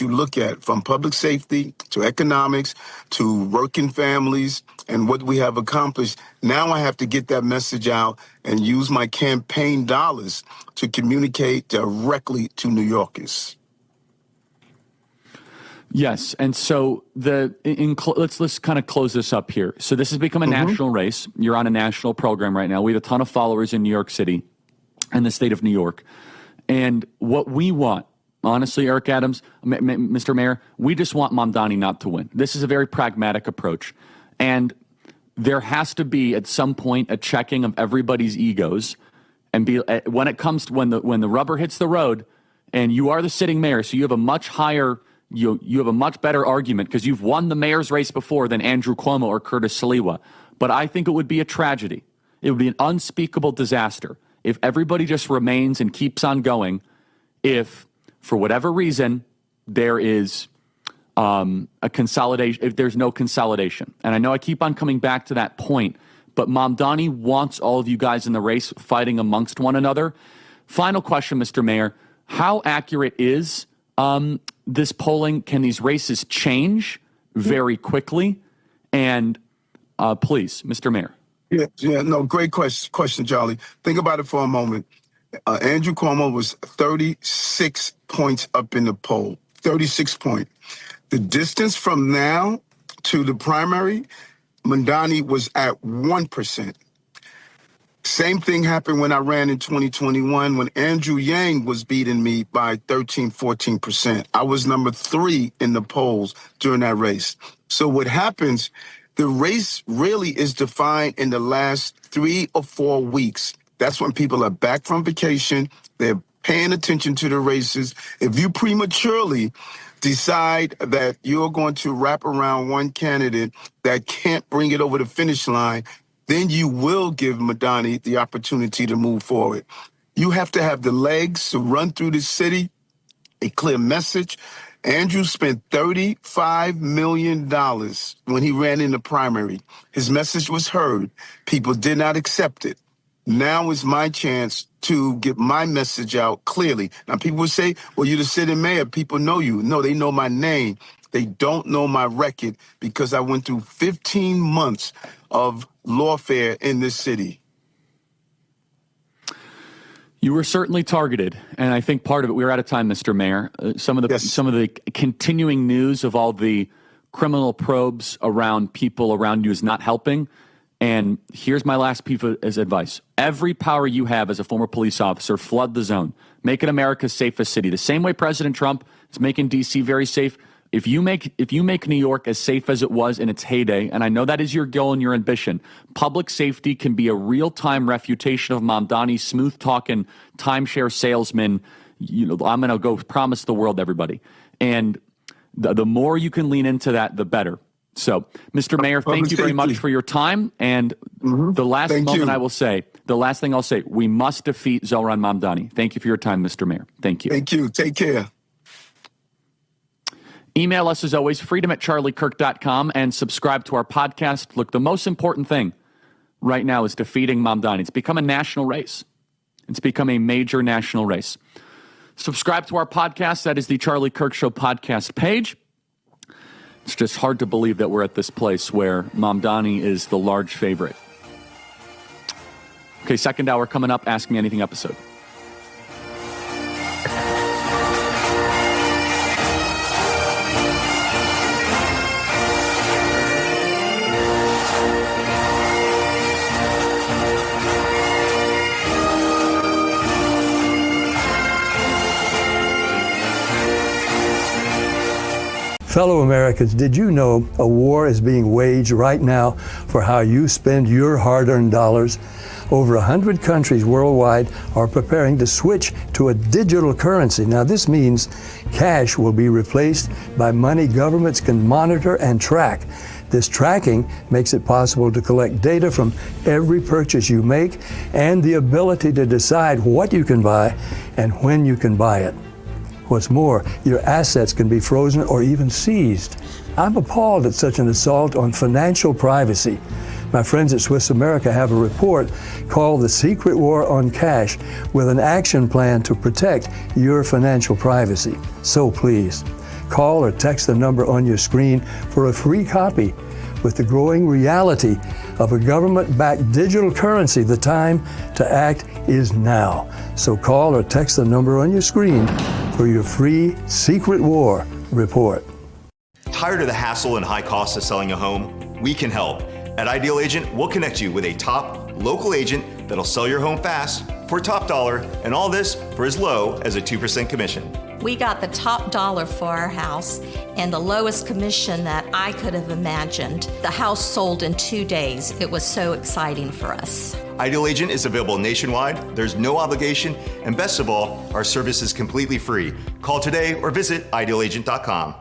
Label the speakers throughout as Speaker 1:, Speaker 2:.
Speaker 1: you look at, from public safety to economics to working families and what we have accomplished. Now I have to get that message out and use my campaign dollars to communicate directly to New Yorkers.
Speaker 2: Yes, and so let's kind of close this up here. So this has become a national race. You're on a national program right now. We have a ton of followers in New York City and the state of New York. And what we want, honestly, Eric Adams, Mr. Mayor, we just want Mamdani not to win. This is a very pragmatic approach. And there has to be, at some point, a checking of everybody's egos. And when it comes to when the rubber hits the road, and you are the sitting mayor, so you have a much higher... You have a much better argument because you've won the mayor's race before than Andrew Cuomo or Curtis Sliwa. But I think it would be a tragedy. It would be an unspeakable disaster if everybody just remains and keeps on going if, for whatever reason, there is a consolidation, if there's no consolidation. And I know I keep on coming back to that point, but Mamdani wants all of you guys in the race fighting amongst one another. Final question, Mr. Mayor. How accurate is this polling? Can these races change very quickly? And please, Mr. Mayor.
Speaker 1: No, great question, Charlie. Think about it for a moment. Andrew Cuomo was 36 points up in the poll, 36 points. The distance from now to the primary, Mamdani was at 1%. Same thing happened when I ran in 2021 when Andrew Yang was beating me by 14%. I was number 3 in the polls during that race. So what happens, the race really is defined in the last 3 or 4 weeks. That's when people are back from vacation. They're paying attention to the races. If you prematurely decide that you're going to wrap around one candidate that can't bring it over the finish line, then you will give Mamdani the opportunity to move forward. You have to have the legs to run through the city, a clear message. Andrew spent $35 million when he ran in the primary. His message was heard. People did not accept it. Now is my chance to get my message out clearly. Now, people will say, well, you're the sitting mayor. People know you. No, they know my name. They don't know my record because I went through 15 months of lawfare in this city.
Speaker 2: You were certainly targeted, and I think part of it, we're out of time, Mr. Mayor. Some of the continuing news of all the criminal probes around people around you is not helping. And here's my last piece of advice. Every power you have as a former police officer, flood the zone. Make it America's safest city. The same way President Trump is making D.C. very safe. If you make New York as safe as it was in its heyday, and I know that is your goal and your ambition, public safety can be a real-time refutation of Mamdani's smooth-talking timeshare salesman. I'm going to go promise the world, everybody. And the more you can lean into that, the better. So, Mr. Mayor, thank you very much for your time. And the last thing I'll say, we must defeat Zohran Mamdani. Thank you for your time, Mr. Mayor. Thank you.
Speaker 1: Thank you. Take care.
Speaker 2: Email us, as always, freedom@charliekirk.com, and subscribe to our podcast. Look, the most important thing right now is defeating Mamdani. It's become a national race. It's become a major national race. Subscribe to our podcast. That is the Charlie Kirk Show podcast page. It's just hard to believe that we're at this place where Mamdani is the large favorite. Okay, second hour coming up, Ask Me Anything episode.
Speaker 3: Fellow Americans, did you know a war is being waged right now for how you spend your hard-earned dollars? Over 100 countries worldwide are preparing to switch to a digital currency. Now, this means cash will be replaced by money governments can monitor and track. This tracking makes it possible to collect data from every purchase you make and the ability to decide what you can buy and when you can buy it. What's more, your assets can be frozen or even seized. I'm appalled at such an assault on financial privacy. My friends at Swiss America have a report called The Secret War on Cash with an action plan to protect your financial privacy. So please, Call or text the number on your screen for a free copy. With the growing reality of a government-backed digital currency, the time to act is now. So call or text the number on your screen for your free Secret War report.
Speaker 4: Tired of the hassle and high costs of selling a home? We can help. At Ideal Agent, we'll connect you with a top local agent that'll sell your home fast for top dollar, and all this for as low as a 2% commission.
Speaker 5: We got the top dollar for our house and the lowest commission that I could have imagined. The house sold in 2 days. It was so exciting for us.
Speaker 4: Ideal Agent is available nationwide, there's no obligation, and best of all, our service is completely free. Call today or visit idealagent.com.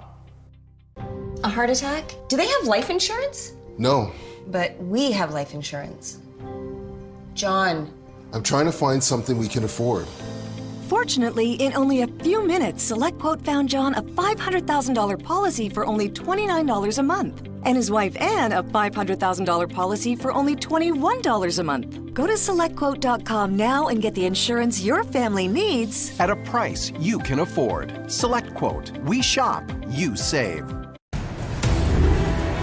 Speaker 6: A heart attack? Do they have life insurance?
Speaker 7: No.
Speaker 6: But we have life insurance. John.
Speaker 7: I'm trying to find something we can afford.
Speaker 8: Fortunately, in only a few minutes, SelectQuote found John a $500,000 policy for only $29 a month. And his wife Anne a $500,000 policy for only $21 a month. Go to SelectQuote.com now and get the insurance your family needs
Speaker 9: at a price you can afford. SelectQuote. We shop, you save.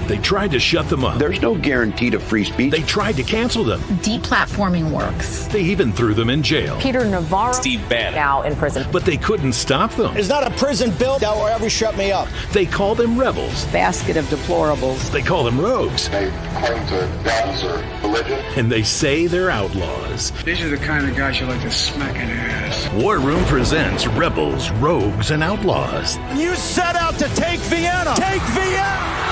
Speaker 10: They tried to shut them up.
Speaker 11: There's no guarantee to free speech.
Speaker 10: They tried to cancel them.
Speaker 12: Deplatforming works.
Speaker 10: They even threw them in jail.
Speaker 13: Peter Navarro,
Speaker 10: Steve Bannon,
Speaker 13: now in prison.
Speaker 10: But they couldn't stop them.
Speaker 14: There's not a prison bill that will ever shut me up.
Speaker 10: They call them rebels.
Speaker 13: Basket of deplorables.
Speaker 10: They call them rogues.
Speaker 15: They claim to values or religion.
Speaker 10: And they say they're outlaws.
Speaker 16: These are the kind of guys you like to smack in the ass.
Speaker 10: War Room presents Rebels, Rogues, and Outlaws.
Speaker 14: You set out to take Vienna! Take Vienna!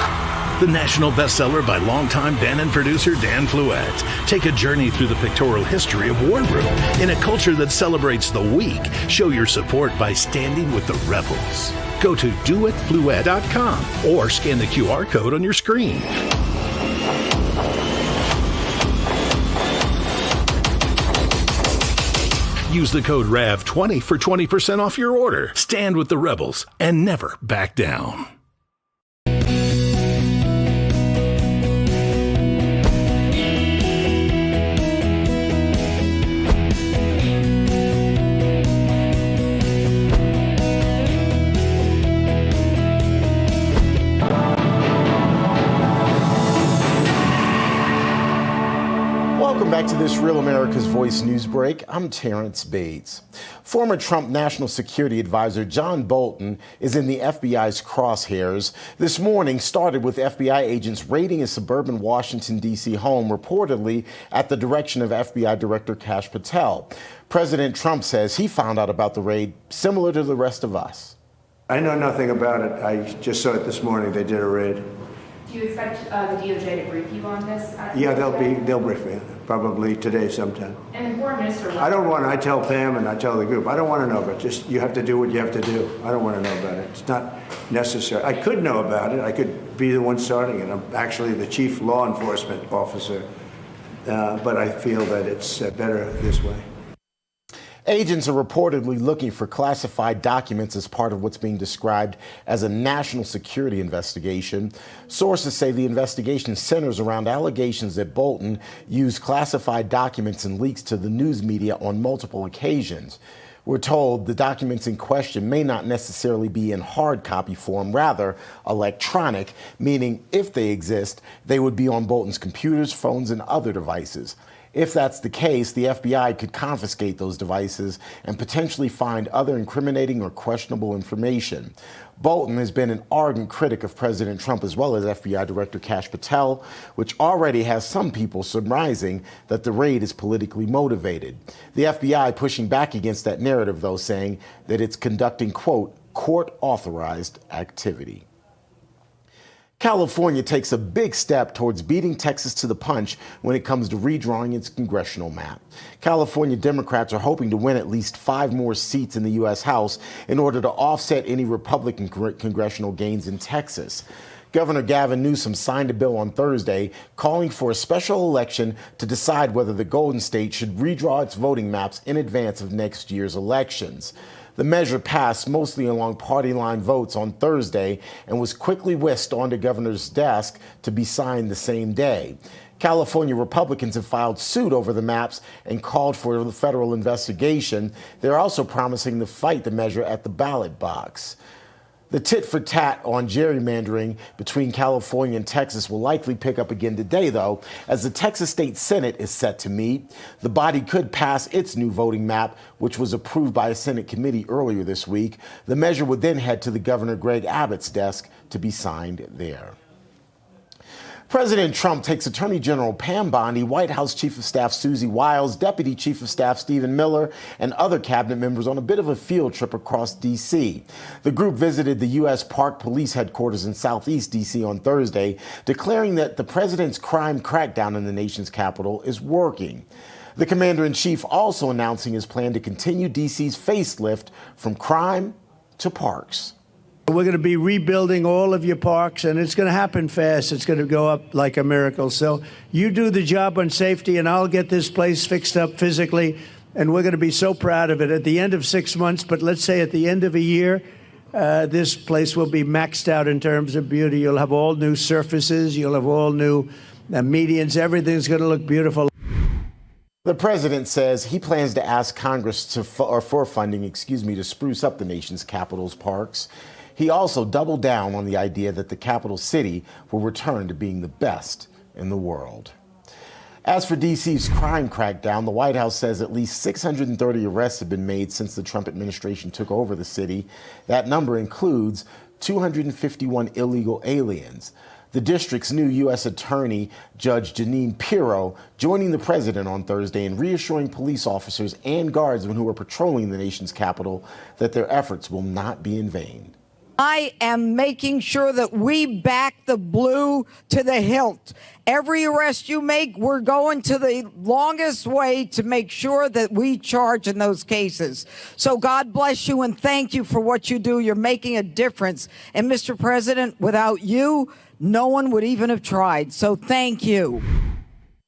Speaker 10: The national bestseller by longtime Bannon producer Dan Fluette. Take a journey through the pictorial history of War Room in a culture that celebrates the weak. Show your support by standing with the rebels. Go to doitfluette.com or scan the QR code on your screen. Use the code RAV20 for 20% off your order. Stand with the rebels and never back down.
Speaker 17: Welcome back to this Real America's Voice news break. I'm Terrence Bates. Former Trump National Security Advisor John Bolton is in the FBI's crosshairs. This morning started with FBI agents raiding a suburban Washington, D.C. home, reportedly at the direction of FBI Director Kash Patel. President Trump says he found out about the raid similar to the rest of us.
Speaker 18: I know nothing about it. I just saw it this morning. They did a raid.
Speaker 19: Do you expect the DOJ to brief you on this?
Speaker 18: Yeah, they'll brief me probably today sometime.
Speaker 19: And the foreign minister.
Speaker 18: I tell Pam and I tell the group, I don't want to know, but just you have to do what you have to do. I don't want to know about it. It's not necessary. I could know about it. I could be the one starting it. I'm actually the chief law enforcement officer, but I feel that it's better this way.
Speaker 17: Agents are reportedly looking for classified documents as part of what's being described as a national security investigation. Sources say the investigation centers around allegations that Bolton used classified documents and leaks to the news media on multiple occasions. We're told the documents in question may not necessarily be in hard copy form, rather electronic, meaning if they exist, they would be on Bolton's computers, phones, and other devices. If that's the case, the FBI could confiscate those devices and potentially find other incriminating or questionable information. Bolton has been an ardent critic of President Trump as well as FBI Director Kash Patel, which already has some people surmising that the raid is politically motivated. The FBI pushing back against that narrative, though, saying that it's conducting, quote, court-authorized activity. California takes a big step towards beating Texas to the punch when it comes to redrawing its congressional map. California Democrats are hoping to win at least 5 more seats in the U.S. House in order to offset any Republican congressional gains in Texas. Governor Gavin Newsom signed a bill on Thursday calling for a special election to decide whether the Golden State should redraw its voting maps in advance of next year's elections. The measure passed mostly along party line votes on Thursday and was quickly whisked onto the governor's desk to be signed the same day. California Republicans have filed suit over the maps and called for a federal investigation. They're also promising to fight the measure at the ballot box. The tit for tat on gerrymandering between California and Texas will likely pick up again today, though, as the Texas State Senate is set to meet. The body could pass its new voting map, which was approved by a Senate committee earlier this week. The measure would then head to the Governor Greg Abbott's desk to be signed there. President Trump takes Attorney General Pam Bondi, White House Chief of Staff Susie Wiles, Deputy Chief of Staff Stephen Miller, and other cabinet members on a bit of a field trip across D.C. The group visited the U.S. Park Police Headquarters in Southeast D.C. on Thursday, declaring that the president's crime crackdown in the nation's capital is working. The commander-in-chief also announcing his plan to continue D.C.'s facelift from crime to parks.
Speaker 18: We're going to be rebuilding all of your parks, and it's going to happen fast. It's going to go up like a miracle. So you do the job on safety, and I'll get this place fixed up physically, and we're going to be so proud of it at the end of 6 months. But let's say at the end of a year, this place will be maxed out in terms of beauty. You'll have all new surfaces. You'll have all new medians. Everything's going to look beautiful.
Speaker 17: The president says he plans to ask Congress for funding, to spruce up the nation's capital's parks. He also doubled down on the idea that the capital city will return to being the best in the world. As for D.C.'s crime crackdown, the White House says at least 630 arrests have been made since the Trump administration took over the city. That number includes 251 illegal aliens. The district's new U.S. Attorney, Judge Jeanine Pirro, joining the president on Thursday in reassuring police officers and guardsmen who are patrolling the nation's capital that their efforts will not be in vain.
Speaker 11: I am making sure that we back the blue to the hilt. Every arrest you make, we're going to the longest way to make sure that we charge in those cases. So God bless you and thank you for what you do. You're making a difference. And Mr. President, without you, no one would even have tried. So thank you.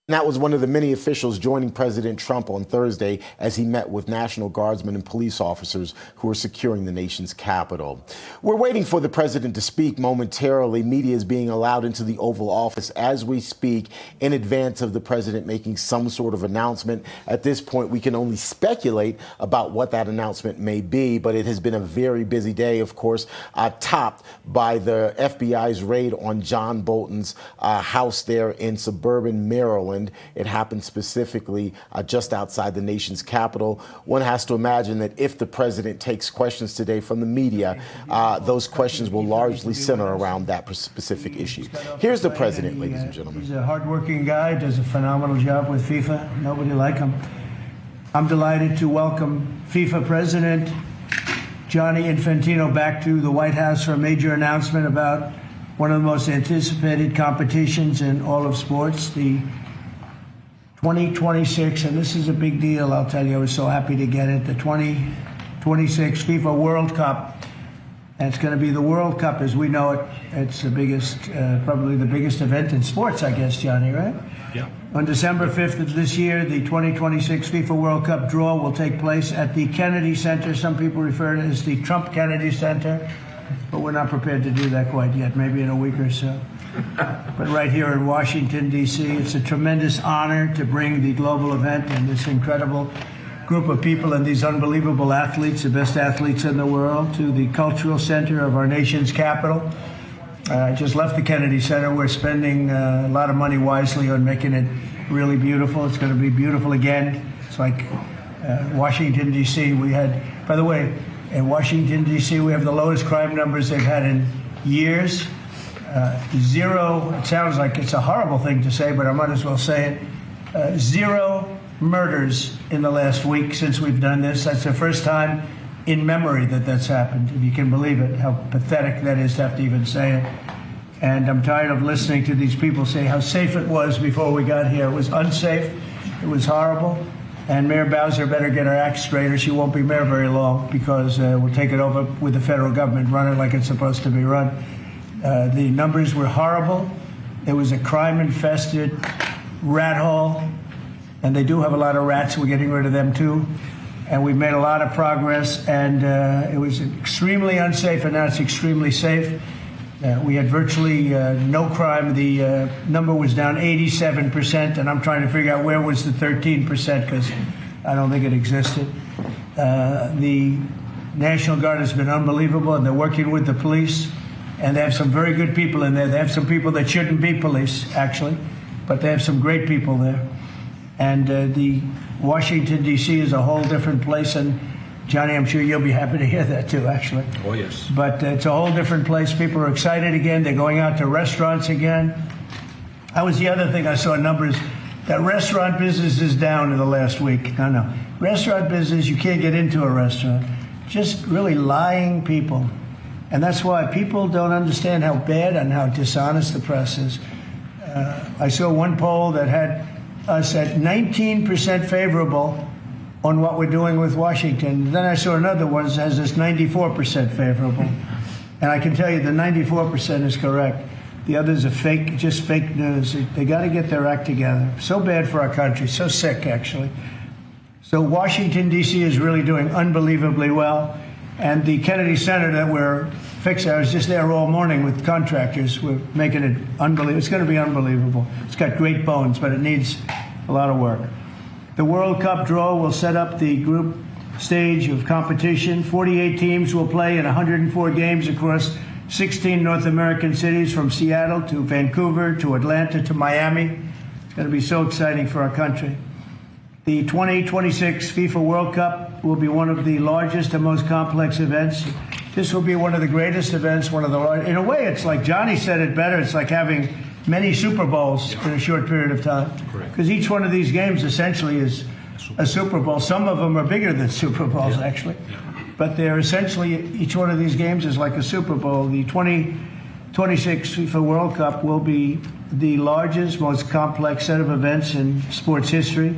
Speaker 17: That was one of the many officials joining President Trump on Thursday as he met with National Guardsmen and police officers who are securing the nation's capital. We're waiting for the president to speak momentarily. Media is being allowed into the Oval Office as we speak in advance of the president making some sort of announcement. At this point, we can only speculate about what that announcement may be, but it has been a very busy day, of course, topped by the FBI's raid on John Bolton's house there in suburban Maryland. It happened specifically just outside the nation's capital. One has to imagine that if the president takes questions today from the media, those questions will largely center around that specific issue. Here's the president, ladies and gentlemen.
Speaker 18: He's a hardworking guy, does a phenomenal job with FIFA. Nobody like him. I'm delighted to welcome FIFA President Gianni Infantino back to the White House for a major announcement about one of the most anticipated competitions in all of sports, the 2026, and this is a big deal, I'll tell you, I was so happy to get it, the 2026 FIFA World Cup. And it's going to be the World Cup as we know it. It's the biggest, probably the biggest event in sports, I guess, Johnny, right?
Speaker 14: Yeah.
Speaker 18: On December 5th of this year, the 2026 FIFA World Cup draw will take place at the Kennedy Center. Some people refer to it as the Trump Kennedy Center, but we're not prepared to do that quite yet, maybe in a week or so. But right here in Washington, D.C., it's a tremendous honor to bring the global event and this incredible group of people and these unbelievable athletes, the best athletes in the world, to the cultural center of our nation's capital. I just left the Kennedy Center. We're spending a lot of money wisely on making it really beautiful. It's going to be beautiful again. It's like Washington, D.C. We had, by the way, in Washington, D.C., we have the lowest crime numbers they've had in years. Zero, it sounds like it's a horrible thing to say, but I might as well say it. Zero murders in the last week since we've done this. That's the first time in memory that that's happened, if you can believe it, how pathetic that is to have to even say it. And I'm tired of listening to these people say how safe it was before we got here. It was unsafe. It was horrible. And Mayor Bowser better get her act straight or she won't be mayor very long, because we'll take it over with the federal government, run it like it's supposed to be run. The numbers were horrible. It was a crime-infested rat hole, and they do have a lot of rats. We're getting rid of them too, and we've made a lot of progress. And it was extremely unsafe, and now it's extremely safe. We had virtually no crime. The number was down 87%, and I'm trying to figure out where was the 13%, because I don't think it existed. The National Guard has been unbelievable, and they're working with the police. And they have some very good people in there. They have some people that shouldn't be police, actually, but they have some great people there. And the Washington, D.C. is a whole different place. And Johnny, I'm sure you'll be happy to hear that too, actually.
Speaker 20: Oh, yes.
Speaker 18: But it's a whole different place. People are excited again. They're going out to restaurants again. That was the other thing I saw numbers. That restaurant business is down in the last week. No. Restaurant business, you can't get into a restaurant. Just really lying people. And that's why people don't understand how bad and how dishonest the press is. I saw one poll that had us at 19% favorable on what we're doing with Washington. Then I saw another one that has us 94% favorable. And I can tell you the 94% is correct. The others are fake, just fake news. They got to get their act together. So bad for our country, so sick, actually. So Washington, D.C. is really doing unbelievably well. And the Kennedy Center that we're fixing, I was just there all morning with contractors. We're making it unbelievable. It's going to be unbelievable. It's got great bones, but it needs a lot of work. The World Cup draw will set up the group stage of competition. 48 teams will play in 104 games across 16 North American cities, from Seattle to Vancouver to Atlanta to Miami. It's going to be so exciting for our country. The 2026 FIFA World Cup will be one of the largest and most complex events. This will be one of the greatest events, one of the largest. In a way, it's like Johnny said it better. It's like having many Super Bowls in a short period of time. Because each one of these games essentially is a Super Bowl. Some of them are bigger than Super Bowls, actually. But they're essentially, each one of these games is like a Super Bowl. The 2026 FIFA World Cup will be the largest, most complex set of events in sports history.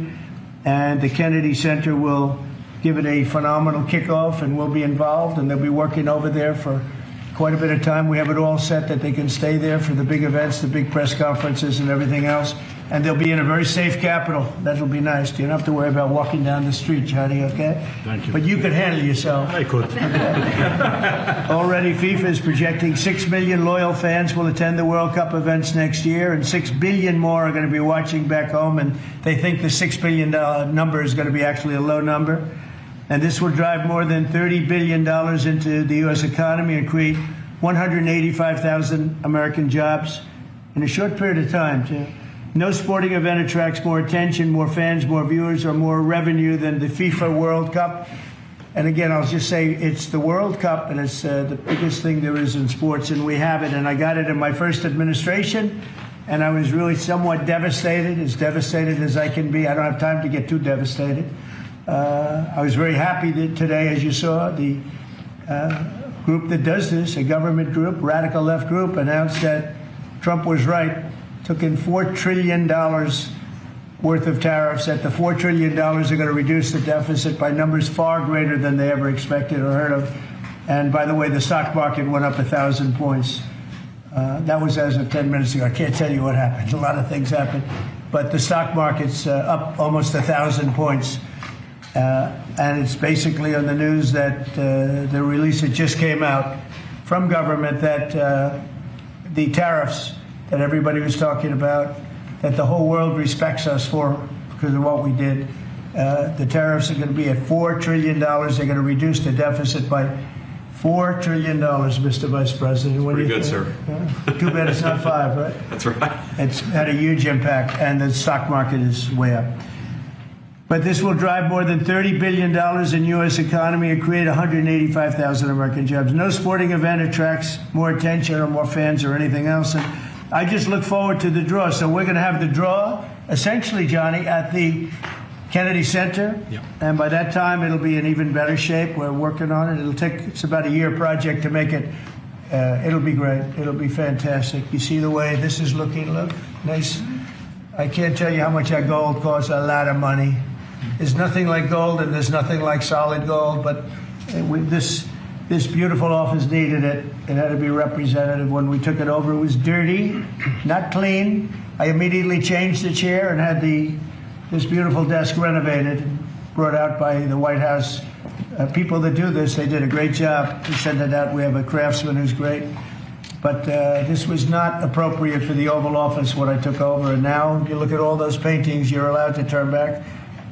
Speaker 18: And the Kennedy Center will give it a phenomenal kickoff, and we'll be involved, and they'll be working over there for quite a bit of time. We have it all set that they can stay there for the big events, the big press conferences and everything else. And they'll be in a very safe capital. That'll be nice. You don't have to worry about walking down the street, Johnny, okay?
Speaker 20: Thank you.
Speaker 18: But you can handle yourself.
Speaker 20: I could.
Speaker 18: Okay. Already, FIFA is projecting 6 million loyal fans will attend the World Cup events next year, and 6 billion more are going to be watching back home, and they think the $6 billion number is going to be actually a low number. And this will drive more than $30 billion into the U.S. economy and create 185,000 American jobs in a short period of time, too. No sporting event attracts more attention, more fans, more viewers, or more revenue than the FIFA World Cup. And again, I'll just say it's the World Cup, and it's the biggest thing there is in sports, and we have it. And I got it in my first administration, and I was really somewhat devastated as I can be. I don't have time to get too devastated. I was very happy that today, as you saw, the group that does this, a government group, radical left group, announced that Trump was right. Took in $4 trillion worth of tariffs. That the $4 trillion are going to reduce the deficit by numbers far greater than they ever expected or heard of. And by the way, the stock market went up 1,000 points. That was as of 10 minutes ago. I can't tell you what happened. A lot of things happened. But the stock market's up almost 1,000 points. And it's basically on the news that the release that just came out from government that the tariffs that everybody was talking about, that the whole world respects us for because of what we did. The tariffs are going to be at $4 trillion. They're going to reduce the deficit by $4 trillion, Mr. Vice President.
Speaker 20: Pretty good, sir.
Speaker 18: Too bad it's not 5, right?
Speaker 20: That's right.
Speaker 18: It's had a huge impact, and the stock market is way up. But this will drive more than $30 billion in U.S. economy and create 185,000 American jobs. No sporting event attracts more attention or more fans or anything else. And I just look forward to the draw. So we're going to have the draw, essentially, Johnny, at the Kennedy Center.
Speaker 20: Yep.
Speaker 18: And by that time, it'll be in even better shape. We're working on it. It's about a year project to make it. It'll be great. It'll be fantastic. You see the way this is looking? Look, nice. I can't tell you how much that gold costs. A lot of money. There's nothing like gold, and there's nothing like solid gold. But this beautiful office needed it. It had to be representative. When we took it over, it was dirty, not clean. I immediately changed the chair and had this beautiful desk renovated, brought out by the White House. People that do this, they did a great job to send it out. We have a craftsman who's great. But this was not appropriate for the Oval Office when I took over. And now you look at all those paintings you're allowed to turn back.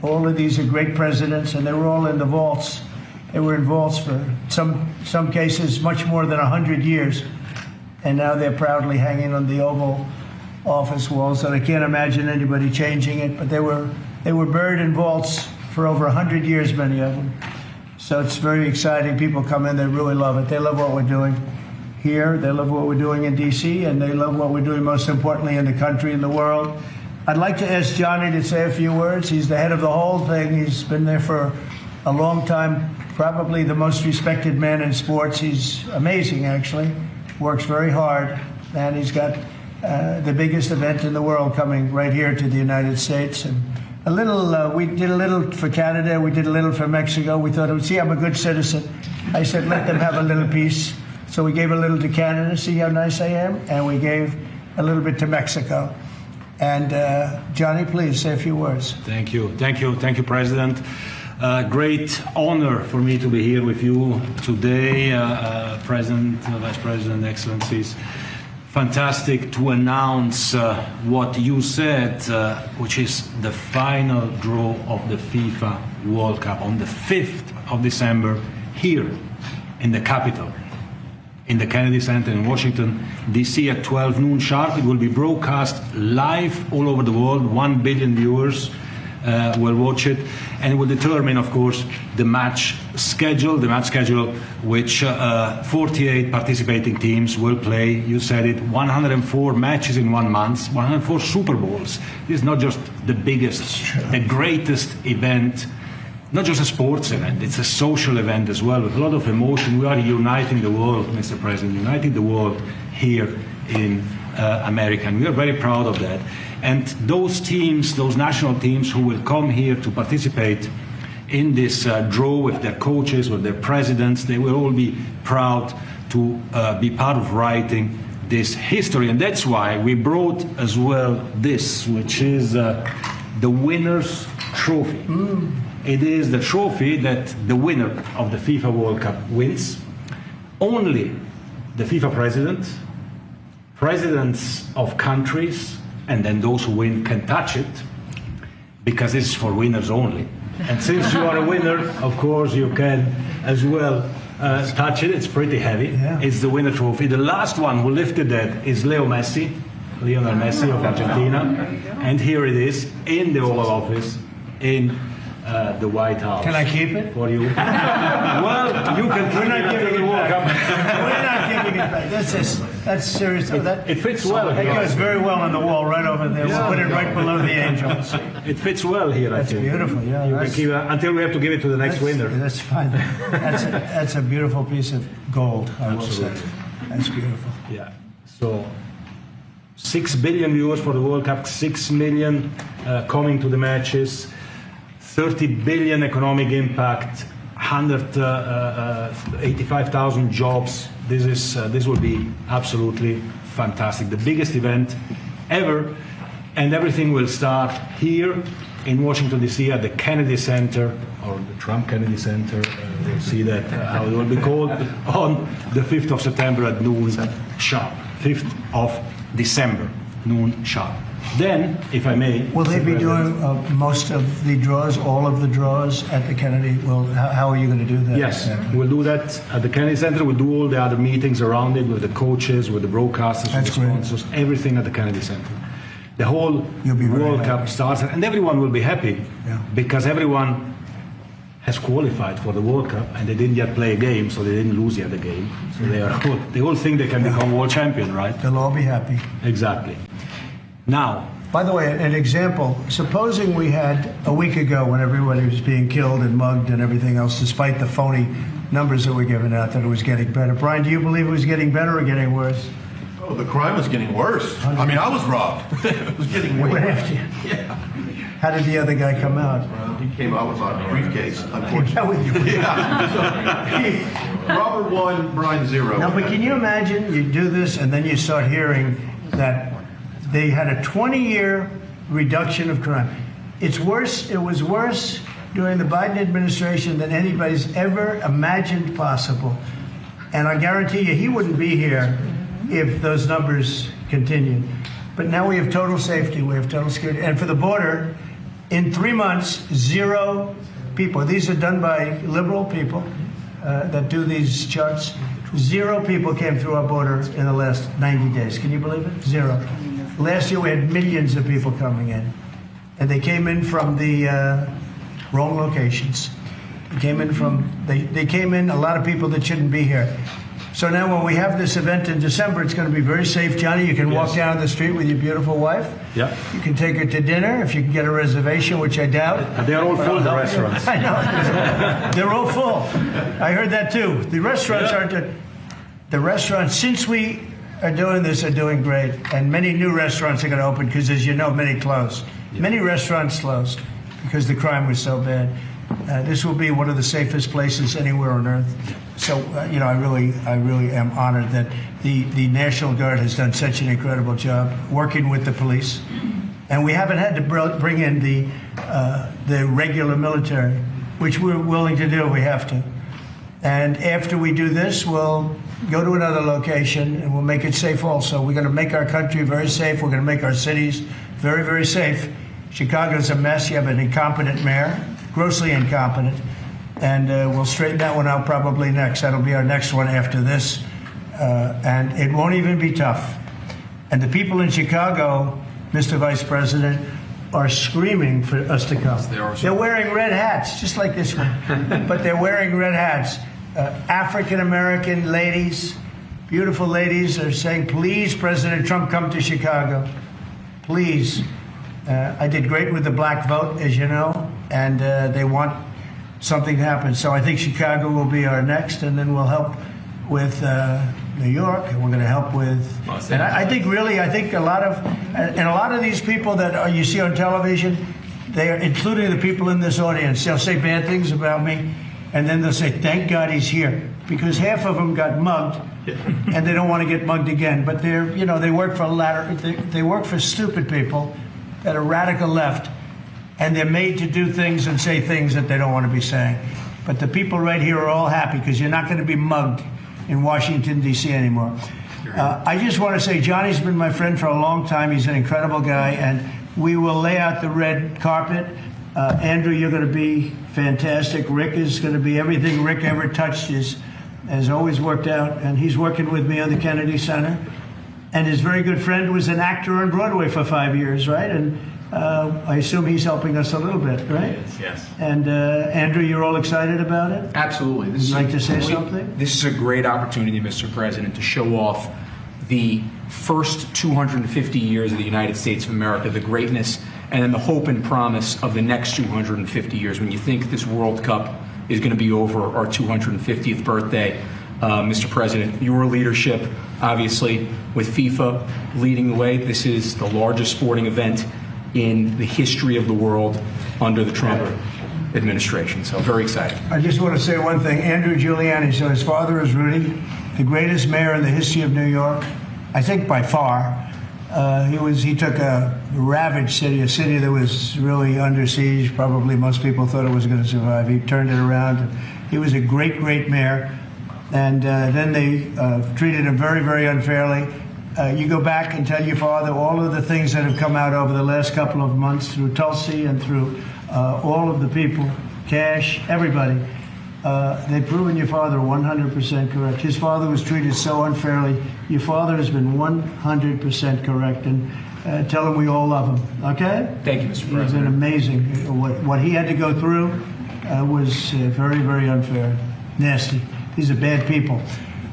Speaker 18: All of these are great presidents, and they were all in the vaults They were in vaults for some cases much more than 100 years. And now they're proudly hanging on the Oval Office walls, and I can't imagine anybody changing it, but they were buried in vaults for over 100 years, many of them. So it's very exciting. People come in, they really love it. They love what we're doing here, they love what we're doing in D.C., and they love what we're doing most importantly in the country and the world. I'd like to ask Johnny to say a few words. He's the head of the whole thing. He's been there for a long time, probably the most respected man in sports. He's amazing, actually. Works very hard, and he's got the biggest event in the world coming right here to the United States. And a little, we did a little for Canada, we did a little for Mexico. We thought, see, I'm a good citizen. I said, let them have a little piece. So we gave a little to Canada, see how nice I am, and we gave a little bit to Mexico. And Johnny, please say a few words.
Speaker 20: Thank you, President. Great honor for me to be here with you today, President, Vice President, Excellencies. Fantastic to announce what you said, which is the final draw of the FIFA World Cup on the 5th of December here in the capital, in the Kennedy Center in Washington, D.C. at 12 noon sharp. It will be broadcast live all over the world. 1 billion viewers will watch it, and it will determine, of course, the match schedule, which 48 participating teams will play. You said it, 104 matches in 1 month, 104 Super Bowls. This is not just the biggest, the greatest event, not just a sports event, it's a social event as well, with a lot of emotion. We are uniting the world, Mr. President, uniting the world here in America, and we are very proud of that. And those teams, those national teams who will come here to participate in this draw with their coaches, with their presidents, they will all be proud to be part of writing this history. And that's why we brought as well this, which is the winner's trophy. It is the trophy that the winner of the FIFA World Cup wins. Only the FIFA president, presidents of countries, and then those who win can touch it, because this is for winners only. And since you are a winner, of course, you can as well touch it. It's pretty heavy. Yeah. It's the winner trophy. The last one who lifted that is Lionel Messi of Argentina. And here it is in the Oval Office in the White House.
Speaker 18: Can I keep it?
Speaker 20: For you. Well, you can keep it in the World Cup.
Speaker 18: We're not giving it back. That's serious.
Speaker 20: It fits well.
Speaker 18: It goes very well on the wall right over there. We'll put it right below the angels.
Speaker 20: It fits well here, I think.
Speaker 18: That's beautiful, yeah.
Speaker 20: You can keep it until we have to give it to the next winner.
Speaker 18: That's fine. That's a beautiful piece of gold, I will say. That's beautiful.
Speaker 20: Yeah. So 6 billion viewers for the World Cup, 6 million coming to the matches, 30 billion economic impact, 185,000 jobs. This will be absolutely fantastic. The biggest event ever, and everything will start here in Washington, D.C. at the Kennedy Center, or the Trump Kennedy Center. We'll see that, how it will be called, on the 5th of September at noon sharp. 5th of December, noon sharp. Then, if I may...
Speaker 18: Will they be doing most of the draws, all of the draws at the Kennedy? Well, how are you going to do that?
Speaker 20: Yes, we'll do that at the Kennedy Center. We'll do all the other meetings around it with the coaches, with the broadcasters, with the sponsors, everything at the Kennedy Center. The whole World Cup starts, and everyone will be happy because everyone has qualified for the World Cup, and they didn't yet play a game, so they didn't lose yet a game. So they all think they can become world champion, right?
Speaker 18: They'll all be happy.
Speaker 20: Exactly. Now,
Speaker 18: by the way, an example, supposing we had a week ago when everybody was being killed and mugged and everything else, despite the phony numbers that were given out, that it was getting better. Brian, do you believe it was getting better or getting worse?
Speaker 21: Oh, the crime was getting worse. I mean, I was robbed. It was getting way worse. Yeah.
Speaker 18: How did the other guy come out?
Speaker 21: Well, he came out with a briefcase, unfortunately. Robert 1, Brian 0.
Speaker 18: No, but can you imagine you do this and then you start hearing that they had a 20-year reduction of crime. It was worse during the Biden administration than anybody's ever imagined possible. And I guarantee you he wouldn't be here if those numbers continued. But now we have total safety, we have total security. And for the border, in 3 months, 0 people. These are done by liberal people.
Speaker 1: that do these charts. 0 people came through our border in the last 90 days. Can you believe it? 0. Last year we had millions of people coming in, and they came in from the wrong locations. They came in a lot of people that shouldn't be here. So now when we have this event in December, it's going to be very safe. Johnny, you can walk down the street with your beautiful wife.
Speaker 20: Yeah.
Speaker 1: You can take her to dinner if you can get a reservation, which I doubt.
Speaker 20: They're all full, the restaurants.
Speaker 1: I know. They're all full. I heard that too. The restaurants aren't. The restaurants, since we are doing this, are doing great. And many new restaurants are going to open because, as you know, many closed. Yeah. Many restaurants closed because the crime was so bad. This will be one of the safest places anywhere on earth. So, I really am honored that the National Guard has done such an incredible job working with the police. And we haven't had to bring in the regular military, which we're willing to do. We have to. And after we do this, we'll go to another location and we'll make it safe also. We're going to make our country very safe. We're going to make our cities very, very safe. Chicago's a mess. You have an incompetent mayor, grossly incompetent. And we'll straighten that one out probably next. That'll be our next one after this. And it won't even be tough. And the people in Chicago, Mr. Vice President, are screaming for us to come. They're wearing red hats, just like this one. But they're wearing red hats. African-American ladies, beautiful ladies, are saying, please, President Trump, come to Chicago. Please. I did great with the black vote, as you know, and they want something to happen. So I think Chicago will be our next, and then we'll help with New York, and we're going to help with. And I think a lot of these people that you see on television, they are, including the people in this audience, they'll say bad things about me, and then they'll say, "Thank God he's here," because half of them got mugged, and they don't want to get mugged again. But they work for they work for stupid people that are radical left. And they're made to do things and say things that they don't want to be saying. But the people right here are all happy because you're not going to be mugged in Washington, D.C. anymore. I just want to say Johnny's been my friend for a long time. He's an incredible guy. And we will lay out the red carpet. Andrew, you're going to be fantastic. Rick is going to be everything Rick ever touched has always worked out. And he's working with me on the Kennedy Center. And his very good friend was an actor on Broadway for 5 years, right? And I assume he's helping us a little bit, right?
Speaker 22: Yes.
Speaker 1: And Andrew, you're all excited about it?
Speaker 22: Absolutely.
Speaker 1: Would you like to say something?
Speaker 22: This is a great opportunity, Mr. President, to show off the first 250 years of the United States of America, the greatness, and then the hope and promise of the next 250 years. When you think this World Cup is going to be over our 250th birthday, Mr. President, your leadership, obviously, with FIFA leading the way, this is the largest sporting event in the history of the world under the Trump administration. So very excited.
Speaker 1: I just want to say one thing. Andrew Giuliani, so his father is Rudy, the greatest mayor in the history of New York, I think by far. He took a ravaged city, a city that was really under siege. Probably most people thought it was going to survive. He turned it around. He was a great, great mayor. And then they treated him very, very unfairly. You go back and tell your father all of the things that have come out over the last couple of months through Tulsi and through all of the people, Cash, everybody. They've proven your father 100% correct. His father was treated so unfairly. Your father has been 100% correct. And tell him we all love him, okay?
Speaker 22: Thank you, Mr. President.
Speaker 1: It's been amazing. What he had to go through was very, very unfair, nasty. These are bad people.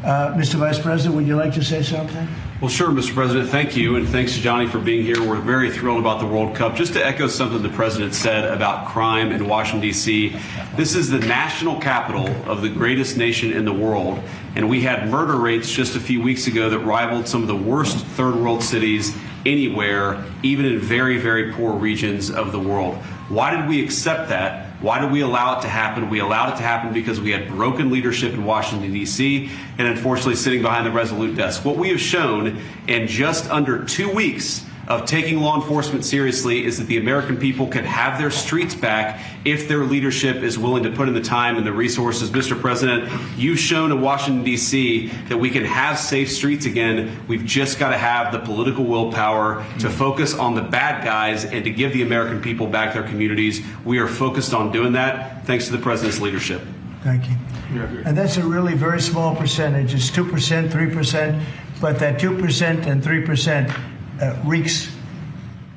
Speaker 1: Mr. Vice President, would you like to say something?
Speaker 23: Well, sure, Mr. President. Thank you, and thanks to Johnny for being here. We're very thrilled about the World Cup. Just to echo something the President said about crime in Washington, D.C., this is the national capital of the greatest nation in the world, and we had murder rates just a few weeks ago that rivaled some of the worst third world cities anywhere, even in very, very poor regions of the world. Why did we accept that? Why did we allow it to happen? We allowed it to happen because we had broken leadership in Washington, D.C., and unfortunately sitting behind the Resolute desk. What we have shown in just under 2 weeks of taking law enforcement seriously is that the American people can have their streets back if their leadership is willing to put in the time and the resources. Mr. President, you've shown in Washington, D.C. that we can have safe streets again. We've just got to have the political willpower to focus on the bad guys and to give the American people back their communities. We are focused on doing that thanks to the President's leadership.
Speaker 1: Thank you. And that's a really very small percentage. It's 2%, 3%, but that 2% and 3% wreaks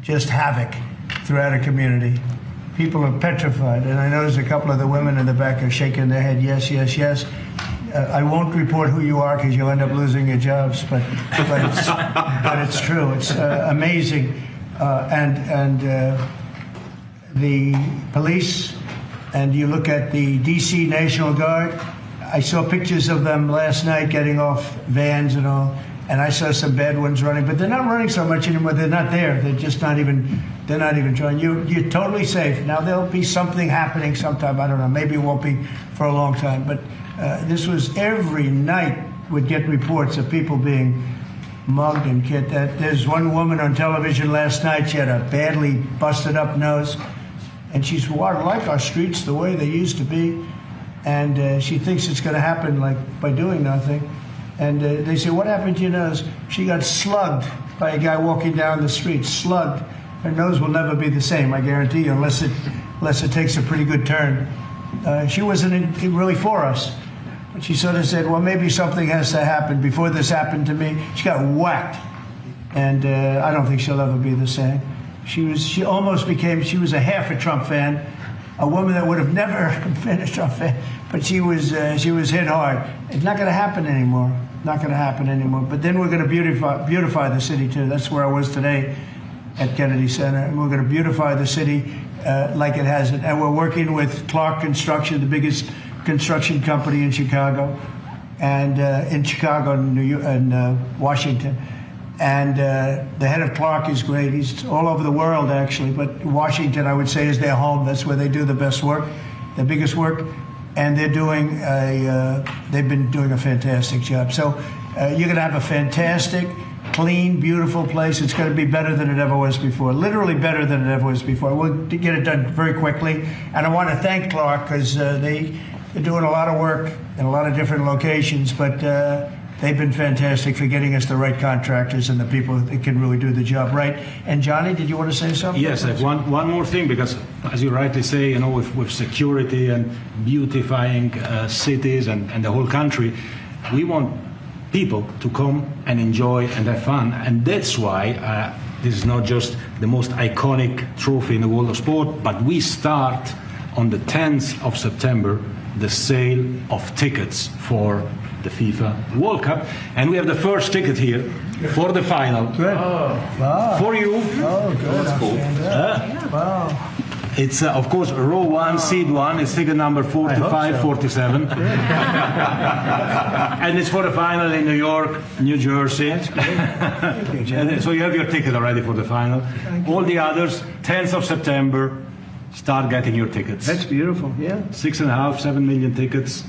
Speaker 1: just havoc throughout a community. People are petrified, and I notice a couple of the women in the back are shaking their head, yes, yes, yes. I won't report who you are because you'll end up losing your jobs, but it's true. It's amazing. And the police, and you look at the D.C. National Guard, I saw pictures of them last night getting off vans and all, and I saw some bad ones running, but they're not running so much anymore. They're not there. They're just not even trying. You're totally safe. Now, there'll be something happening sometime. I don't know. Maybe it won't be for a long time, but this was every night would get reports of people being mugged and killed. There's one woman on television last night. She had a badly busted up nose, and she's like our streets the way they used to be, and she thinks it's going to happen like by doing nothing. And they say, what happened to your nose? She got slugged by a guy walking down the street. Slugged. Her nose will never be the same, I guarantee you, unless it takes a pretty good turn. She wasn't really for us. But she sort of said, well, maybe something has to happen. Before this happened to me, she got whacked. And I don't think she'll ever be the same. She was a half a Trump fan, a woman that would have never been a Trump fan, but she was hit hard. It's not going to happen anymore. Not going to happen anymore. But then we're going to beautify the city too. That's where I was today at Kennedy Center, and we're going to beautify the city like it has it. And we're working with Clark Construction, the biggest construction company in Chicago, and in Chicago and New York and Washington. And the head of Clark is great. He's all over the world, actually. But Washington, I would say, is their home. That's where they do the best work, the biggest work. And they've been doing a fantastic job. So you're going to have a fantastic, clean, beautiful place. It's going to be better than it ever was before, literally better than it ever was before. We'll get it done very quickly. And I want to thank Clark because they're doing a lot of work in a lot of different locations, but they've been fantastic for getting us the right contractors and the people that can really do the job right. And Johnny, did you want to say something?
Speaker 20: Yes, I have one more thing, because as you rightly say, with security and beautifying cities and the whole country, we want people to come and enjoy and have fun. And that's why this is not just the most iconic trophy in the world of sport, but we start on the 10th of September the sale of tickets for the FIFA World Cup, and we have the first ticket here for the final.
Speaker 1: Good. Wow.
Speaker 20: For you.
Speaker 1: Oh, good. That's cool. Wow.
Speaker 20: It's, of course, row 1, seed 1. It's ticket number 4547. And it's for the final in New York, New Jersey. That's great. And so you have your ticket already for the final. All the others, 10th of September, start getting your tickets.
Speaker 1: That's beautiful, yeah.
Speaker 20: 6.5, 7 million tickets.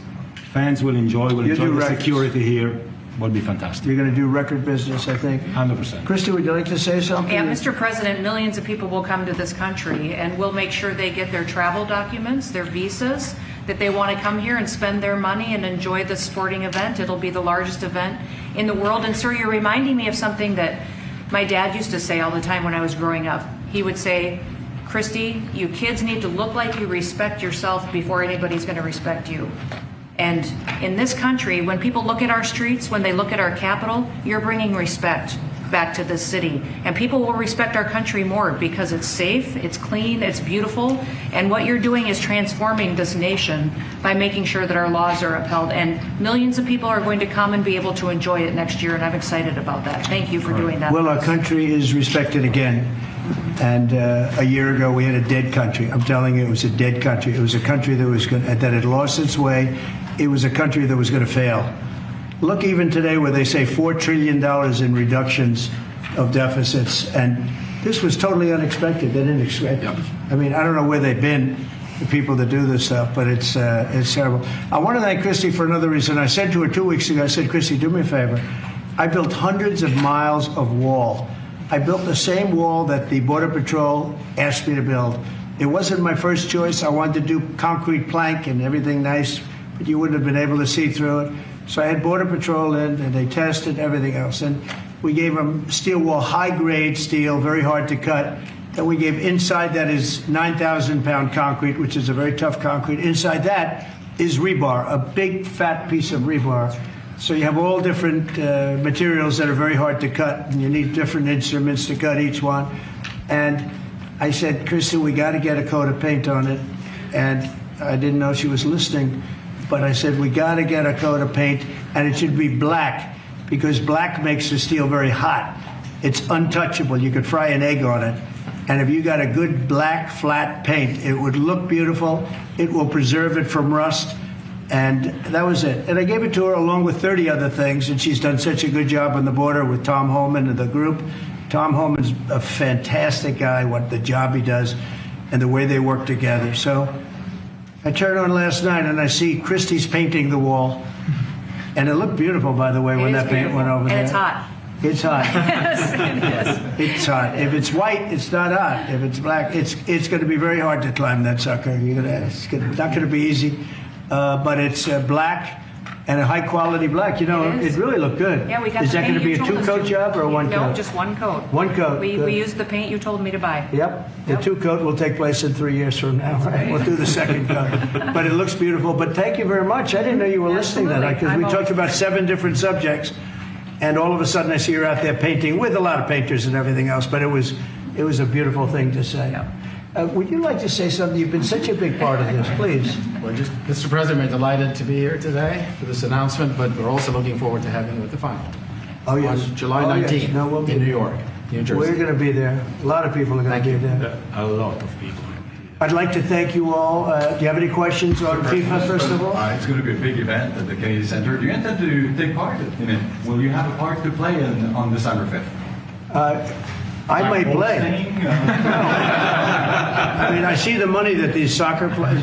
Speaker 20: Fans will enjoy the security here. Will be fantastic.
Speaker 1: You're going to do record business, I think.
Speaker 20: 100%.
Speaker 1: Christy, would you like to say something?
Speaker 12: Yeah, Mr. President, millions of people will come to this country, and we'll make sure they get their travel documents, their visas, that they want to come here and spend their money and enjoy the sporting event. It'll be the largest event in the world. And sir, you're reminding me of something that my dad used to say all the time when I was growing up. He would say, Christy, you kids need to look like you respect yourself before anybody's going to respect you. And in this country, when people look at our streets, when they look at our capital, you're bringing respect back to this city. And people will respect our country more because it's safe, it's clean, it's beautiful. And what you're doing is transforming this nation by making sure that our laws are upheld. And millions of people are going to come and be able to enjoy it next year, and I'm excited about that. Thank you for doing that.
Speaker 1: Well, our country is respected again. And a year ago, we had a dead country. I'm telling you, it was a dead country. It was a country that had lost its way. It was a country that was going to fail. Look, even today, where they say $4 trillion in reductions of deficits, and this was totally unexpected. They didn't expect it. I mean, I don't know where they've been, the people that do this stuff, but it's terrible. I want to thank Christy for another reason. I said to her 2 weeks ago, I said, Christy, do me a favor. I built hundreds of miles of wall. I built the same wall that the Border Patrol asked me to build. It wasn't my first choice. I wanted to do concrete plank and everything nice, but you wouldn't have been able to see through it. So I had Border Patrol in, and they tested everything else. And we gave them steel wall, high-grade steel, very hard to cut. Then we gave inside that is 9,000-pound concrete, which is a very tough concrete. Inside that is rebar, a big fat piece of rebar. So you have all different materials that are very hard to cut, and you need different instruments to cut each one. And I said, Kristen, we got to get a coat of paint on it. And I didn't know she was listening, but I said, we got to get a coat of paint, and it should be black, because black makes the steel very hot. It's untouchable. You could fry an egg on it. And if you got a good black flat paint, it would look beautiful. It will preserve it from rust. And that was it. And I gave it to her along with 30 other things, and she's done such a good job on the border with Tom Holman and the group. Tom Holman's a fantastic guy, what the job he does and the way they work together. So I turned on last night and I see Christie's painting the wall. And it looked beautiful, by the way, when that paint went over there.
Speaker 12: And it's hot.
Speaker 1: It's hot.
Speaker 12: Yes, it is.
Speaker 1: It's hot. If it's white, it's not hot. If it's black, it's going to be very hard to climb that sucker. It's not going to be easy. But it's black and a high quality black. You know, it really looked good.
Speaker 12: Yeah, we got
Speaker 1: Is
Speaker 12: the
Speaker 1: that going to
Speaker 12: paint
Speaker 1: be a
Speaker 12: you told us
Speaker 1: 2-coat
Speaker 12: to.
Speaker 1: job or a 1-coat?
Speaker 12: No, just 1 coat.
Speaker 1: 1 coat.
Speaker 12: We used the paint you told me to buy.
Speaker 1: Yep. The 2-coat will take place in 3 years from now. Right? We'll do the 2nd coat. But it looks beautiful. But thank you very much. I didn't know you were listening to that, because we talked about 7 different subjects. And all of a sudden I see her out there painting with a lot of painters and everything else. But it was a beautiful thing to say. Would you like to say something? You've been such a big part of this. Please.
Speaker 2: Well, just, Mr. President, we're delighted to be here today for this announcement, but we're also looking forward to having you at the final.
Speaker 1: Oh, yes.
Speaker 2: On July
Speaker 1: Oh, yes.
Speaker 2: 19th
Speaker 1: No, we'll be
Speaker 2: in New
Speaker 1: there.
Speaker 2: York, New Jersey.
Speaker 1: We're going to be there. A lot of people are going to be there.
Speaker 20: A lot of people.
Speaker 1: I'd like to thank you all. Do you have any questions on FIFA, first of all?
Speaker 3: It's going to be a big event at the Kennedy Center. Do you intend to take part in it? Will you have a part to play on December 5th?
Speaker 1: I might play. I mean, I see the money that these soccer players,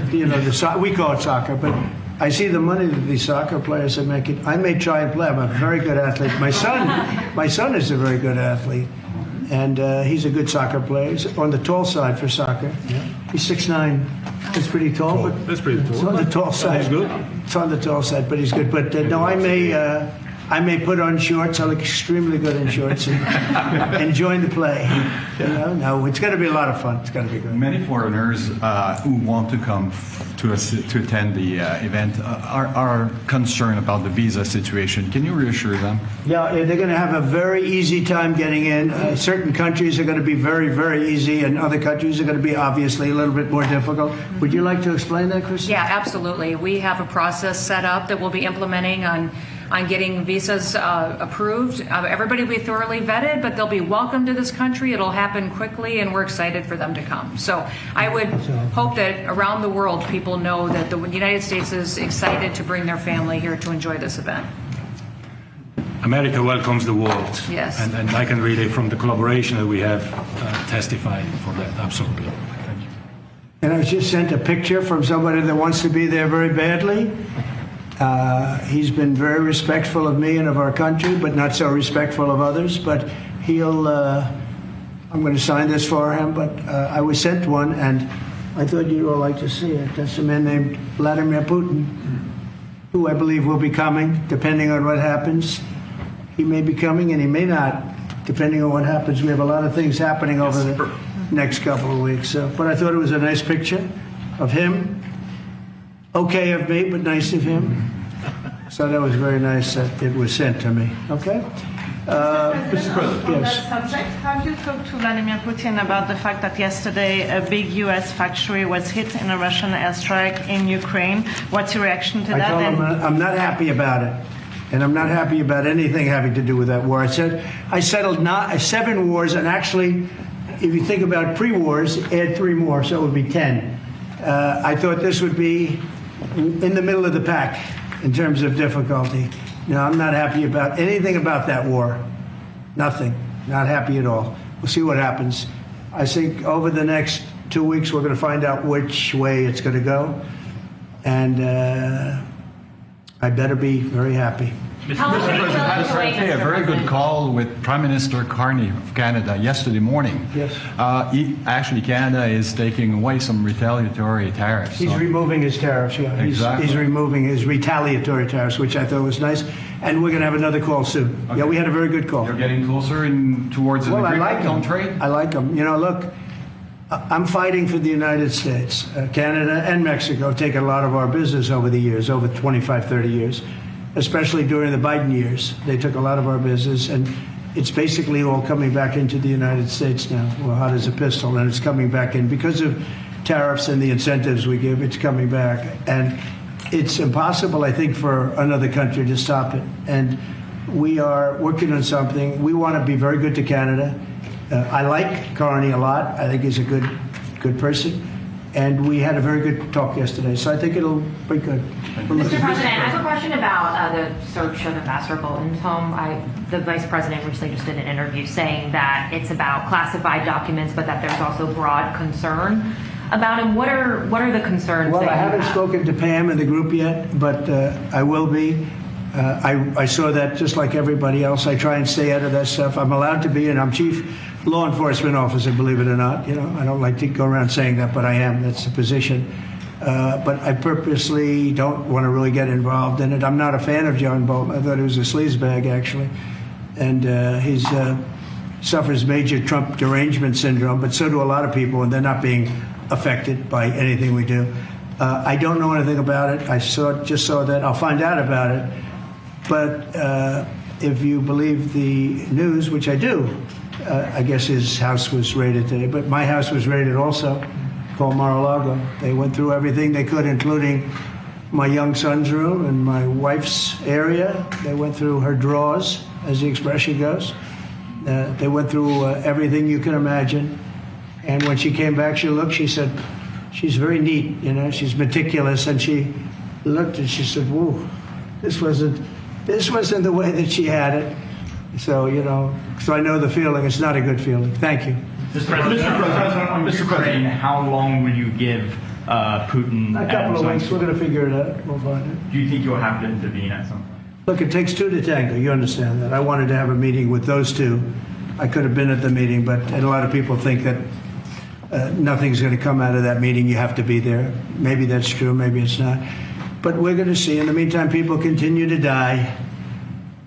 Speaker 1: we call it soccer, but I see the money that these soccer players are making. I may try and play. I'm a very good athlete. My son is a very good athlete, and he's a good soccer player. He's on the tall side for soccer. He's 6'9". That's pretty tall. But
Speaker 20: that's pretty tall.
Speaker 1: It's on the tall side.
Speaker 20: He's good.
Speaker 1: It's on the tall side, but he's good. But no, I may put on shorts. I look extremely good in shorts and join the play. No, it's going to be a lot of fun. It's going to be good.
Speaker 3: Many foreigners who want to come to attend the event are concerned about the visa situation. Can you reassure them?
Speaker 1: Yeah, they're going to have a very easy time getting in. Certain countries are going to be very, very easy, and other countries are going to be obviously a little bit more difficult. Would you like to explain that, Kristen?
Speaker 12: Yeah, absolutely. We have a process set up that we'll be implementing on getting visas approved. Everybody will be thoroughly vetted, but they'll be welcome to this country. It'll happen quickly, and we're excited for them to come. So I would hope that around the world people know that the United States is excited to bring their family here to enjoy this event.
Speaker 20: America welcomes the world.
Speaker 12: Yes.
Speaker 20: And I can really, from the collaboration that we have, testify for that. Absolutely. Thank you.
Speaker 1: And I was just sent a picture from somebody that wants to be there very badly. He's been very respectful of me and of our country, but not so respectful of others. But I'm going to sign this for him, but I was sent one, and I thought you'd all like to see it. That's a man named Vladimir Putin, who I believe will be coming, depending on what happens. He may be coming, and he may not, depending on what happens. We have a lot of things happening over the next couple of weeks. But I thought it was a nice picture of him. Okay of me, but nice of him. So that was very nice that it was sent to me. Okay?
Speaker 5: Mr. President.
Speaker 1: Yes.
Speaker 5: On that subject, have you talked to Vladimir Putin about the fact that yesterday a big U.S. factory was hit in a Russian airstrike in Ukraine? What's your reaction to that?
Speaker 1: I told him I'm not happy about it. And I'm not happy about anything having to do with that war. I settled 7 wars, and actually, if you think about pre-wars, add 3 more, so it would be 10. I thought this would be in the middle of the pack in terms of difficulty. No, I'm not happy about anything about that war. Nothing. Not happy at all. We'll see what happens. I think over the next 2 weeks we're going to find out which way it's going to go. And I better be very happy.
Speaker 3: Mr. President, I was going to say a very good call with Prime Minister Carney of Canada yesterday morning.
Speaker 1: Yes.
Speaker 3: Actually, Canada is taking away some retaliatory tariffs.
Speaker 1: He's removing his tariffs, yeah.
Speaker 3: Exactly.
Speaker 1: He's removing his retaliatory tariffs, which I thought was nice. And we're going to have another call soon. Okay. Yeah, we had a very good call.
Speaker 3: You're getting closer towards an agreement on trade?
Speaker 1: I like them. You know, look, I'm fighting for the United States. Canada and Mexico have taken a lot of our business over the years, over 25, 30 years, especially during the Biden years. They took a lot of our business, and it's basically all coming back into the United States now. Well, hot as a pistol, and it's coming back in. Because of tariffs and the incentives we give, it's coming back. And it's impossible, I think, for another country to stop it. And we are working on something. We want to be very good to Canada. I like Carney a lot. I think he's a good person. And we had a very good talk yesterday. So I think it'll be good.
Speaker 4: Mr. President, I have a question about the search of Ambassador Bolton's home. The Vice President recently just did an interview saying that it's about classified documents, but that there's also broad concern about him. What are the concerns?
Speaker 1: Well,
Speaker 4: that
Speaker 1: I
Speaker 4: you
Speaker 1: haven't
Speaker 4: have?
Speaker 1: spoken to Pam in the group yet, but I will be. I saw that just like everybody else. I try and stay out of that stuff. I'm allowed to be, and I'm chief law enforcement officer, believe it or not. You know, I don't like to go around saying that, but I am. That's the position. But I purposely don't want to really get involved in it. I'm not a fan of John Bolton. I thought he was a sleazebag, actually. And he suffers major Trump derangement syndrome, but so do a lot of people, and they're not being affected by anything we do. I don't know anything about it. I just saw that. I'll find out about it. But if you believe the news, which I do, I guess his house was raided today. But my house was raided also, called Mar-a-Lago. They went through everything they could, including my young son's room and my wife's area. They went through her drawers, as the expression goes. They went through everything you can imagine. And when she came back, she said, she's very neat, you know, she's meticulous. And she looked and she said, whoa, this wasn't the way that she had it. So, you know, so I know the feeling. It's not a good feeling. Thank you.
Speaker 6: Mr. President, on Ukraine, how long will you give Putin?
Speaker 1: A couple of weeks. We're going to figure it out. We'll find it.
Speaker 6: Do you think you'll have to intervene at some point?
Speaker 1: Look, it takes two to tango. You understand that. I wanted to have a meeting with those two. I could have been at the meeting, but and a lot of people think that nothing's going to come out of that meeting. You have to be there. Maybe that's true. Maybe it's not. But we're going to see. In the meantime, people continue to die.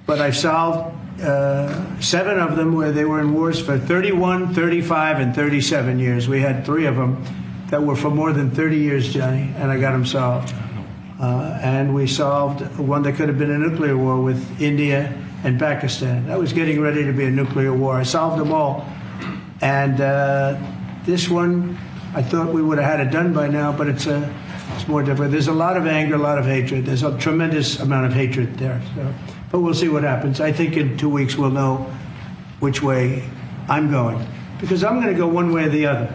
Speaker 1: But I've solved 7 of them where they were in wars for 31, 35, and 37 years. We had 3 of them that were for more than 30 years, Johnny, and I got them solved. And we solved one that could have been a nuclear war with India and Pakistan. That was getting ready to be a nuclear war. I solved them all. And this one, I thought we would have had it done by now, but it's more different. There's a lot of anger, a lot of hatred. There's a tremendous amount of hatred there. So. But we'll see what happens. I think in 2 weeks we'll know which way I'm going. Because I'm going to go one way or the other.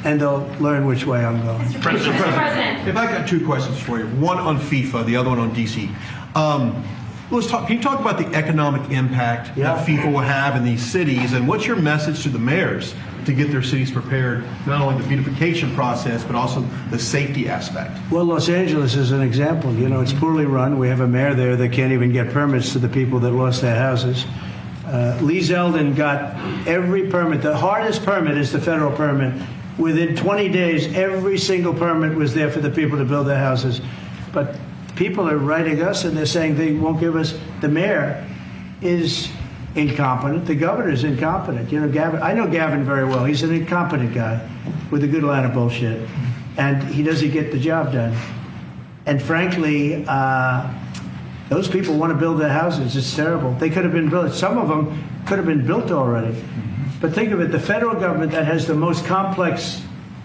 Speaker 1: And they'll learn which way I'm going.
Speaker 21: Mr. President, if I got 2 questions for you, one on FIFA, the other one on DC. Can you talk about the economic impact that FIFA will have in these cities, and what's your message to the mayors to get their cities prepared, not only the beautification process, but also the safety aspect?
Speaker 1: Well, Los Angeles is an example. You know, it's poorly run. We have a mayor there that can't even get permits to the people that lost their houses. Lee Zeldin got every permit. The hardest permit is the federal permit. Within 20 days, every single permit was there for the people to build their houses. But people are writing us and they're saying they won't give us. The mayor is incompetent. The governor is incompetent. You know, Gavin. I know Gavin very well. He's an incompetent guy with a good line of bullshit, and he doesn't get the job done. And frankly, those people want to build their houses. It's terrible. They could have been built. Some of them could have been built already. But think of it, the federal government that has the most complex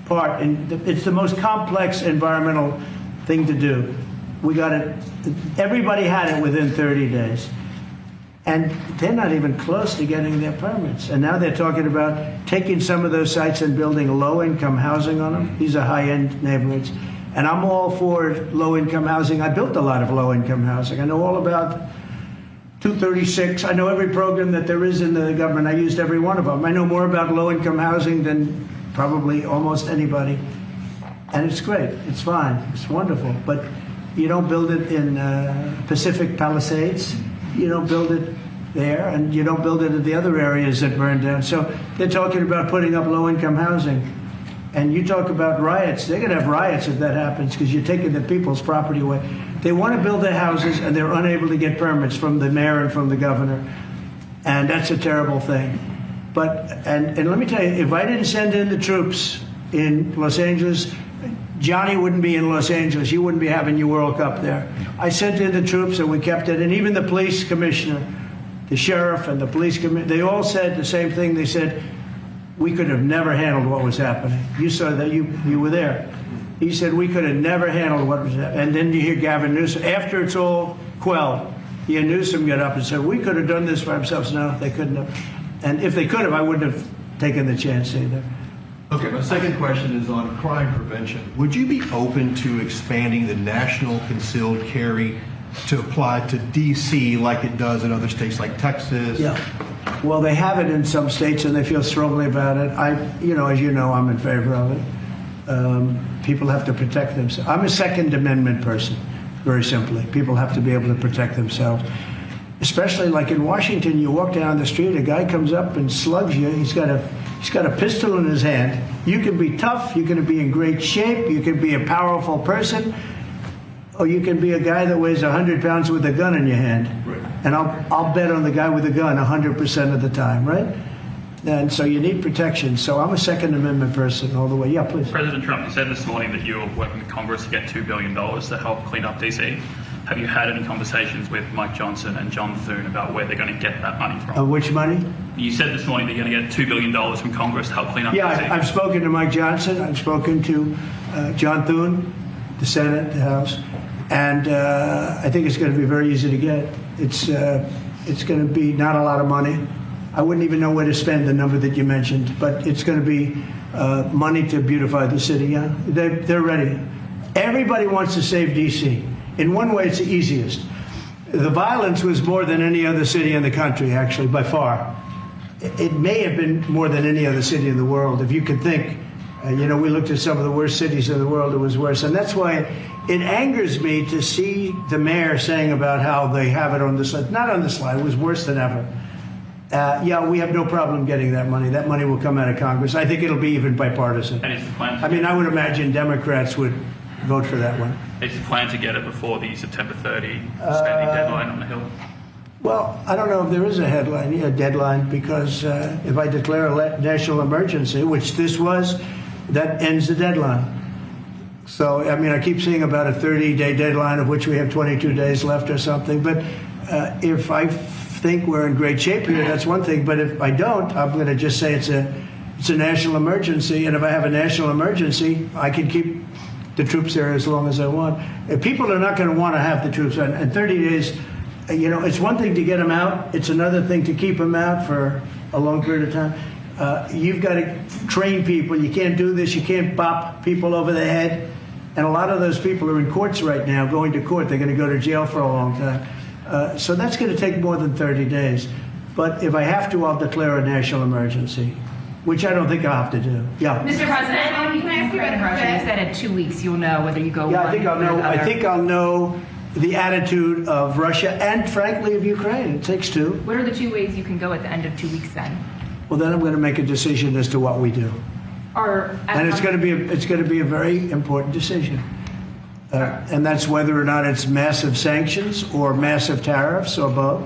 Speaker 1: part, and it's the most complex environmental thing to do. We got it, everybody had it within 30 days. And they're not even close to getting their permits. And now they're talking about taking some of those sites and building low-income housing on them. These are high-end neighborhoods. And I'm all for low-income housing. I built a lot of low-income housing. I know all about 236. I know every program that there is in the government. I used every one of them. I know more about low-income housing than probably almost anybody. And it's great. It's fine. It's wonderful. But you don't build it in Pacific Palisades. You don't build it there, and you don't build it in the other areas that burned down. So they're talking about putting up low-income housing. And you talk about riots. They're going to have riots if that happens because you're taking the people's property away. They want to build their houses, and they're unable to get permits from the mayor and from the governor. And that's a terrible thing. And let me tell you, if I didn't send in the troops in Los Angeles, Johnny wouldn't be in Los Angeles. You wouldn't be having your World Cup there. I sent in the troops and we kept it. And even the police commissioner, the sheriff and the police commissioner, they all said the same thing. They said, we could have never handled what was happening. You saw that, you were there. He said, we could have never handled what was happening. And then you hear Gavin Newsom, after it's all quelled, you hear Newsom get up and say, we could have done this for ourselves. No, they couldn't have. And if they could have, I wouldn't have taken the chance either.
Speaker 21: Okay, my second question is on crime prevention. Would you be open to expanding the national concealed carry to apply to D.C. like it does in other states like Texas?
Speaker 1: Yeah. Well, they have it in some states and they feel strongly about it. As you know, I'm in favor of it. People have to protect themselves. I'm a Second Amendment person, very simply. People have to be able to protect themselves. Especially like in Washington, you walk down the street, a guy comes up and slugs you. He's got a pistol in his hand. You can be tough, you can be in great shape, you can be a powerful person, or you can be a guy that weighs 100 pounds with a gun in your hand. Right. And I'll bet on the guy with a gun 100% of the time, right? And so you need protection. So I'm a Second Amendment person all the way. Yeah, please.
Speaker 7: President Trump, you said this morning that you're working with Congress to get $2 billion to help clean up DC. Have you had any conversations with Mike Johnson and John Thune about where they're going to get that money from?
Speaker 1: Which money?
Speaker 7: You said this morning that you're going to get $2 billion from Congress to help clean up DC.
Speaker 1: Yeah, I've spoken to Mike Johnson. I've spoken to John Thune, the Senate, the House. And I think it's going to be very easy to get. It's going to be not a lot of money. I wouldn't even know where to spend the number that you mentioned, but it's going to be money to beautify the city. Yeah, they're ready. Everybody wants to save D.C. In one way, it's the easiest. The violence was more than any other city in the country, actually, by far. It may have been more than any other city in the world, if you could think. We looked at some of the worst cities in the world, it was worse. And that's why it angers me to see the mayor saying about how they have it on the slide. Not on the slide, it was worse than ever. We have no problem getting that money. That money will come out of Congress. I think it'll be even bipartisan.
Speaker 7: And is the plan
Speaker 1: I would imagine Democrats would vote for that one.
Speaker 7: Is the plan to get it before the September 30 spending deadline on the Hill?
Speaker 1: Well, I don't know if there is a deadline, because if I declare a national emergency, which this was, that ends the deadline. So, I keep seeing about a 30-day deadline, of which we have 22 days left or something. But if I think we're in great shape here, that's one thing. But if I don't, I'm going to just say it's a national emergency. And if I have a national emergency, I can keep the troops there as long as I want. If people are not going to want to have the troops in 30 days, it's one thing to get them out. It's another thing to keep them out for a long period of time. You've got to train people. You can't do this. You can't bop people over the head. And a lot of those people are in courts right now, going to court. They're going to go to jail for a long time. So that's going to take more than 30 days. But if I have to, I'll declare a national emergency, which I don't think I'll have to do. Yeah.
Speaker 19: Mr. President, can I ask you about a question? You said in 2 weeks you'll know whether you go
Speaker 1: Yeah,
Speaker 19: one
Speaker 1: I think I'll know.
Speaker 19: or the other.
Speaker 1: I think I'll know the attitude of Russia and, frankly, of Ukraine. It takes two.
Speaker 19: What are the 2 ways you can go at the end of 2 weeks then?
Speaker 1: Well, then I'm going to make a decision as to what we do. And it's going to be a very important decision. And that's whether or not it's massive sanctions or massive tariffs or both.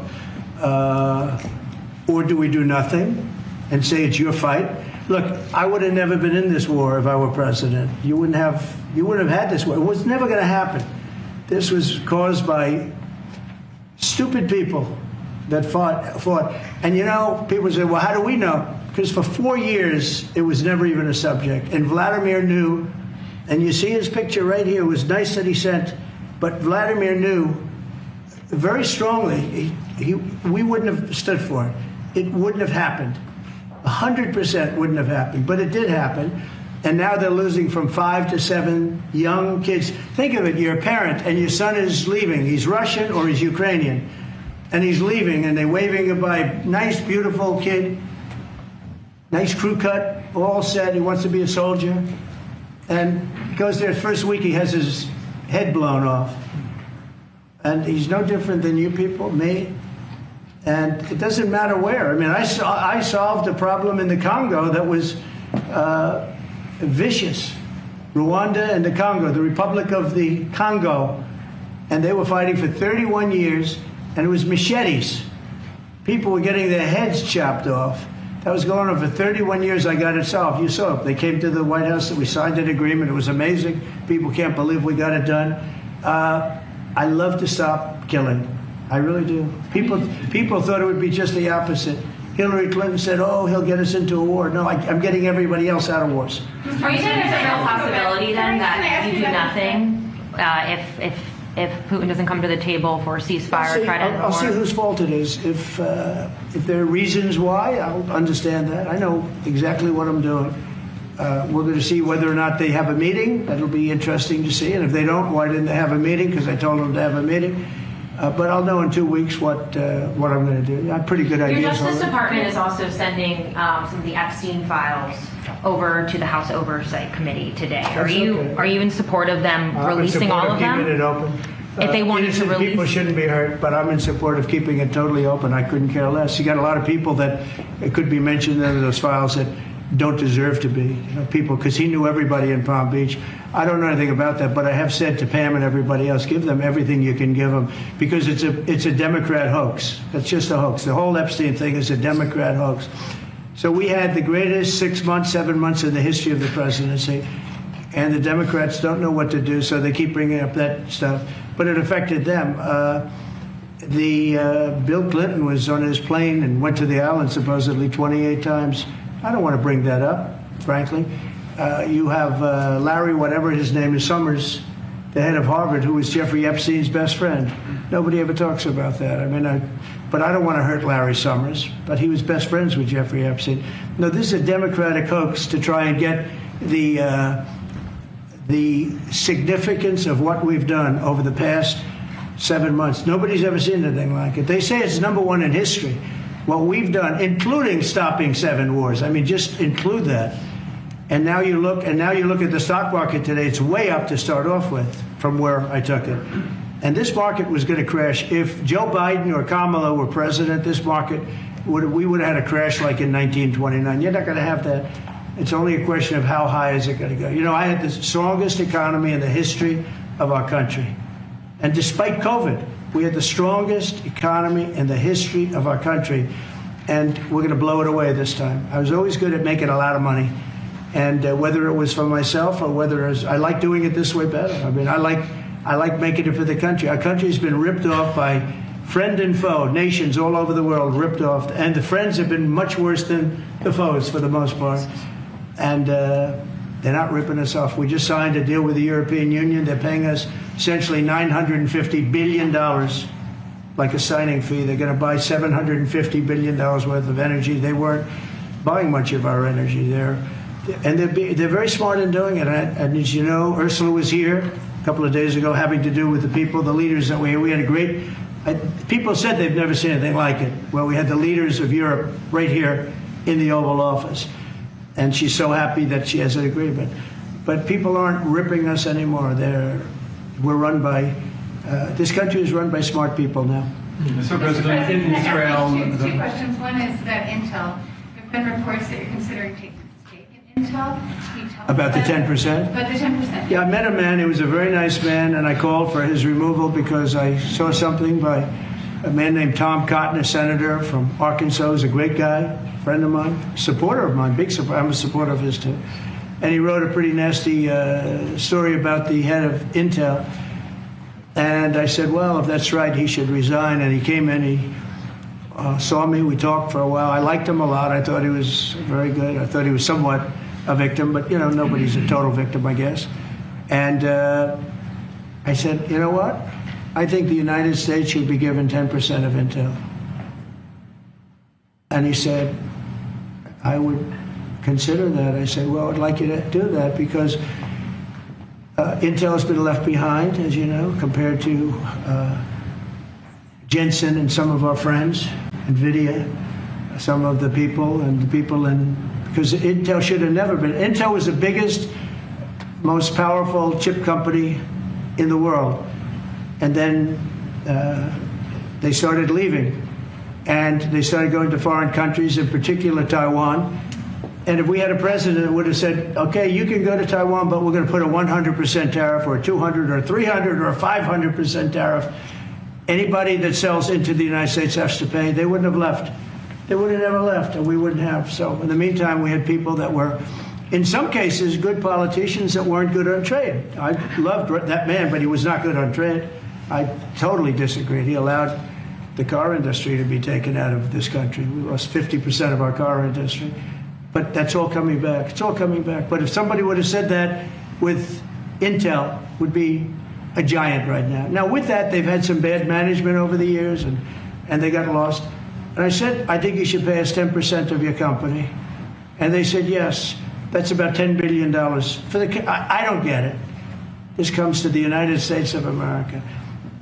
Speaker 1: Or do we do nothing and say it's your fight? Look, I would have never been in this war if I were president. You wouldn't have had this war. It was never going to happen. This was caused by stupid people that fought. And people say, well, how do we know? Because for 4 years, it was never even a subject. And Vladimir knew, and you see his picture right here. It was nice that he sent, but Vladimir knew very strongly we wouldn't have stood for it. It wouldn't have happened. 100% wouldn't have happened, but it did happen. And now they're losing from 5 to 7 young kids. Think of it, you're a parent and your son is leaving. He's Russian or he's Ukrainian. And he's leaving and they're waving goodbye. Nice, beautiful kid. Nice crew cut, all set. He wants to be a soldier. And he goes there first week, he has his head blown off. And he's no different than you people, me. And it doesn't matter where. I solved a problem in the Congo that was vicious. Rwanda and the Congo, the Republic of the Congo. And they were fighting for 31 years, and it was machetes. People were getting their heads chopped off. That was going on for 31 years. I got it solved. You saw it. They came to the White House and we signed an agreement. It was amazing. People can't believe we got it done. I love to stop killing. I really do. People thought it would be just the opposite. Hillary Clinton said, "Oh, he'll get us into a war." No, I'm getting everybody else out of wars.
Speaker 4: Are you saying there's a real possibility then that you do nothing if Putin doesn't come to the table for a ceasefire or try to end the
Speaker 1: I'll
Speaker 4: war?
Speaker 1: see whose fault it is. If there are reasons why, I'll understand that. I know exactly what I'm doing. We're going to see whether or not they have a meeting. That'll be interesting to see. And if they don't, why didn't they have a meeting? Because I told them to have a meeting. But I'll know in 2 weeks what I'm going to do. I have pretty good ideas.
Speaker 4: Your Justice Department is also sending some of the Epstein files over to the House Oversight Committee today. Are you in support of them releasing all of them?
Speaker 1: Keeping it open.
Speaker 4: If they wanted to release,
Speaker 1: people shouldn't be hurt, but I'm in support of keeping it totally open. I couldn't care less. You got a lot of people that it could be mentioned in those files that don't deserve to be. People, because he knew everybody in Palm Beach. I don't know anything about that, but I have said to Pam and everybody else, give them everything you can give them, because it's a Democrat hoax. It's just a hoax. The whole Epstein thing is a Democrat hoax. So we had the greatest 6 months, 7 months in the history of the presidency, and the Democrats don't know what to do, so they keep bringing up that stuff. But it affected them. Bill Clinton was on his plane and went to the island supposedly 28 times. I don't want to bring that up, frankly. You have Larry, whatever his name is, Summers, the head of Harvard, who was Jeffrey Epstein's best friend. Nobody ever talks about that. But I don't want to hurt Larry Summers, but he was best friends with Jeffrey Epstein. No, this is a Democratic hoax to try and get the significance of what we've done over the past 7 months. Nobody's ever seen anything like it. They say it's #1 in history. What we've done, including stopping 7 wars. Just include that. And now you look at the stock market today. It's way up to start off with from where I took it. And this market was going to crash. If Joe Biden or Kamala were president, this market we would have had a crash like in 1929. You're not going to have that. It's only a question of how high is it going to go. I had the strongest economy in the history of our country. And despite COVID, we had the strongest economy in the history of our country. And we're going to blow it away this time. I was always good at making a lot of money. And whether it was for myself or whether it was, I like doing it this way better. I like making it for the country. Our country's been ripped off by friend and foe, nations all over the world ripped off. And the friends have been much worse than the foes for the most part. And they're not ripping us off. We just signed a deal with the European Union. They're paying us essentially $950 billion, like a signing fee. They're going to buy $750 billion worth of energy. They weren't buying much of our energy there. And they're very smart in doing it. And as you know, Ursula was here a couple of days ago having to do with the people, the leaders that we had a great, people said they've never seen anything like it. Well, we had the leaders of Europe right here in the Oval Office. And she's so happy that she has an agreement. But people aren't ripping us anymore. We're run by, this country is run by smart people now.
Speaker 21: Mr. President, in Israel.
Speaker 19: Two questions. One is about Intel. There have been reports that you're considering taking a stake in Intel. Can you tell us
Speaker 1: About the 10%?
Speaker 19: About the 10%.
Speaker 1: Yeah, I met a man. He was a very nice man, and I called for his removal because I saw something by a man named Tom Cotton, a senator from Arkansas. He's a great guy, friend of mine, supporter of mine, big supporter. I'm a supporter of his too. And he wrote a pretty nasty story about the head of Intel. And I said, well, if that's right, he should resign. And he came in, he saw me, we talked for a while. I liked him a lot. I thought he was very good. I thought he was somewhat a victim, but nobody's a total victim, I guess. And I said, you know what? I think the United States should be given 10% of Intel. And he said, I would consider that. I said, well, I'd like you to do that because Intel has been left behind, as you know, compared to Jensen and some of our friends, NVIDIA, some of the people and the people because Intel should have never been. Intel was the biggest, most powerful chip company in the world. And then they started leaving. And they started going to foreign countries, in particular Taiwan. And if we had a president that would have said, okay, you can go to Taiwan, but we're going to put a 100% tariff or a 200 or 300 or a 500% tariff, anybody that sells into the United States has to pay. They wouldn't have left. they would have never left, and we wouldn't have. So in the meantime, we had people that were, in some cases, good politicians that weren't good on trade. I loved that man, but he was not good on trade. I totally disagreed. He allowed the car industry to be taken out of this country. We lost 50% of our car industry. But that's all coming back. It's all coming back. But if somebody would have said that with Intel, would be a giant right now. Now, with that, they've had some bad management over the years, and they got lost. And I said, I think you should pay us 10% of your company. And they said, yes. That's about $10 billion. I don't get it. This comes to the United States of America.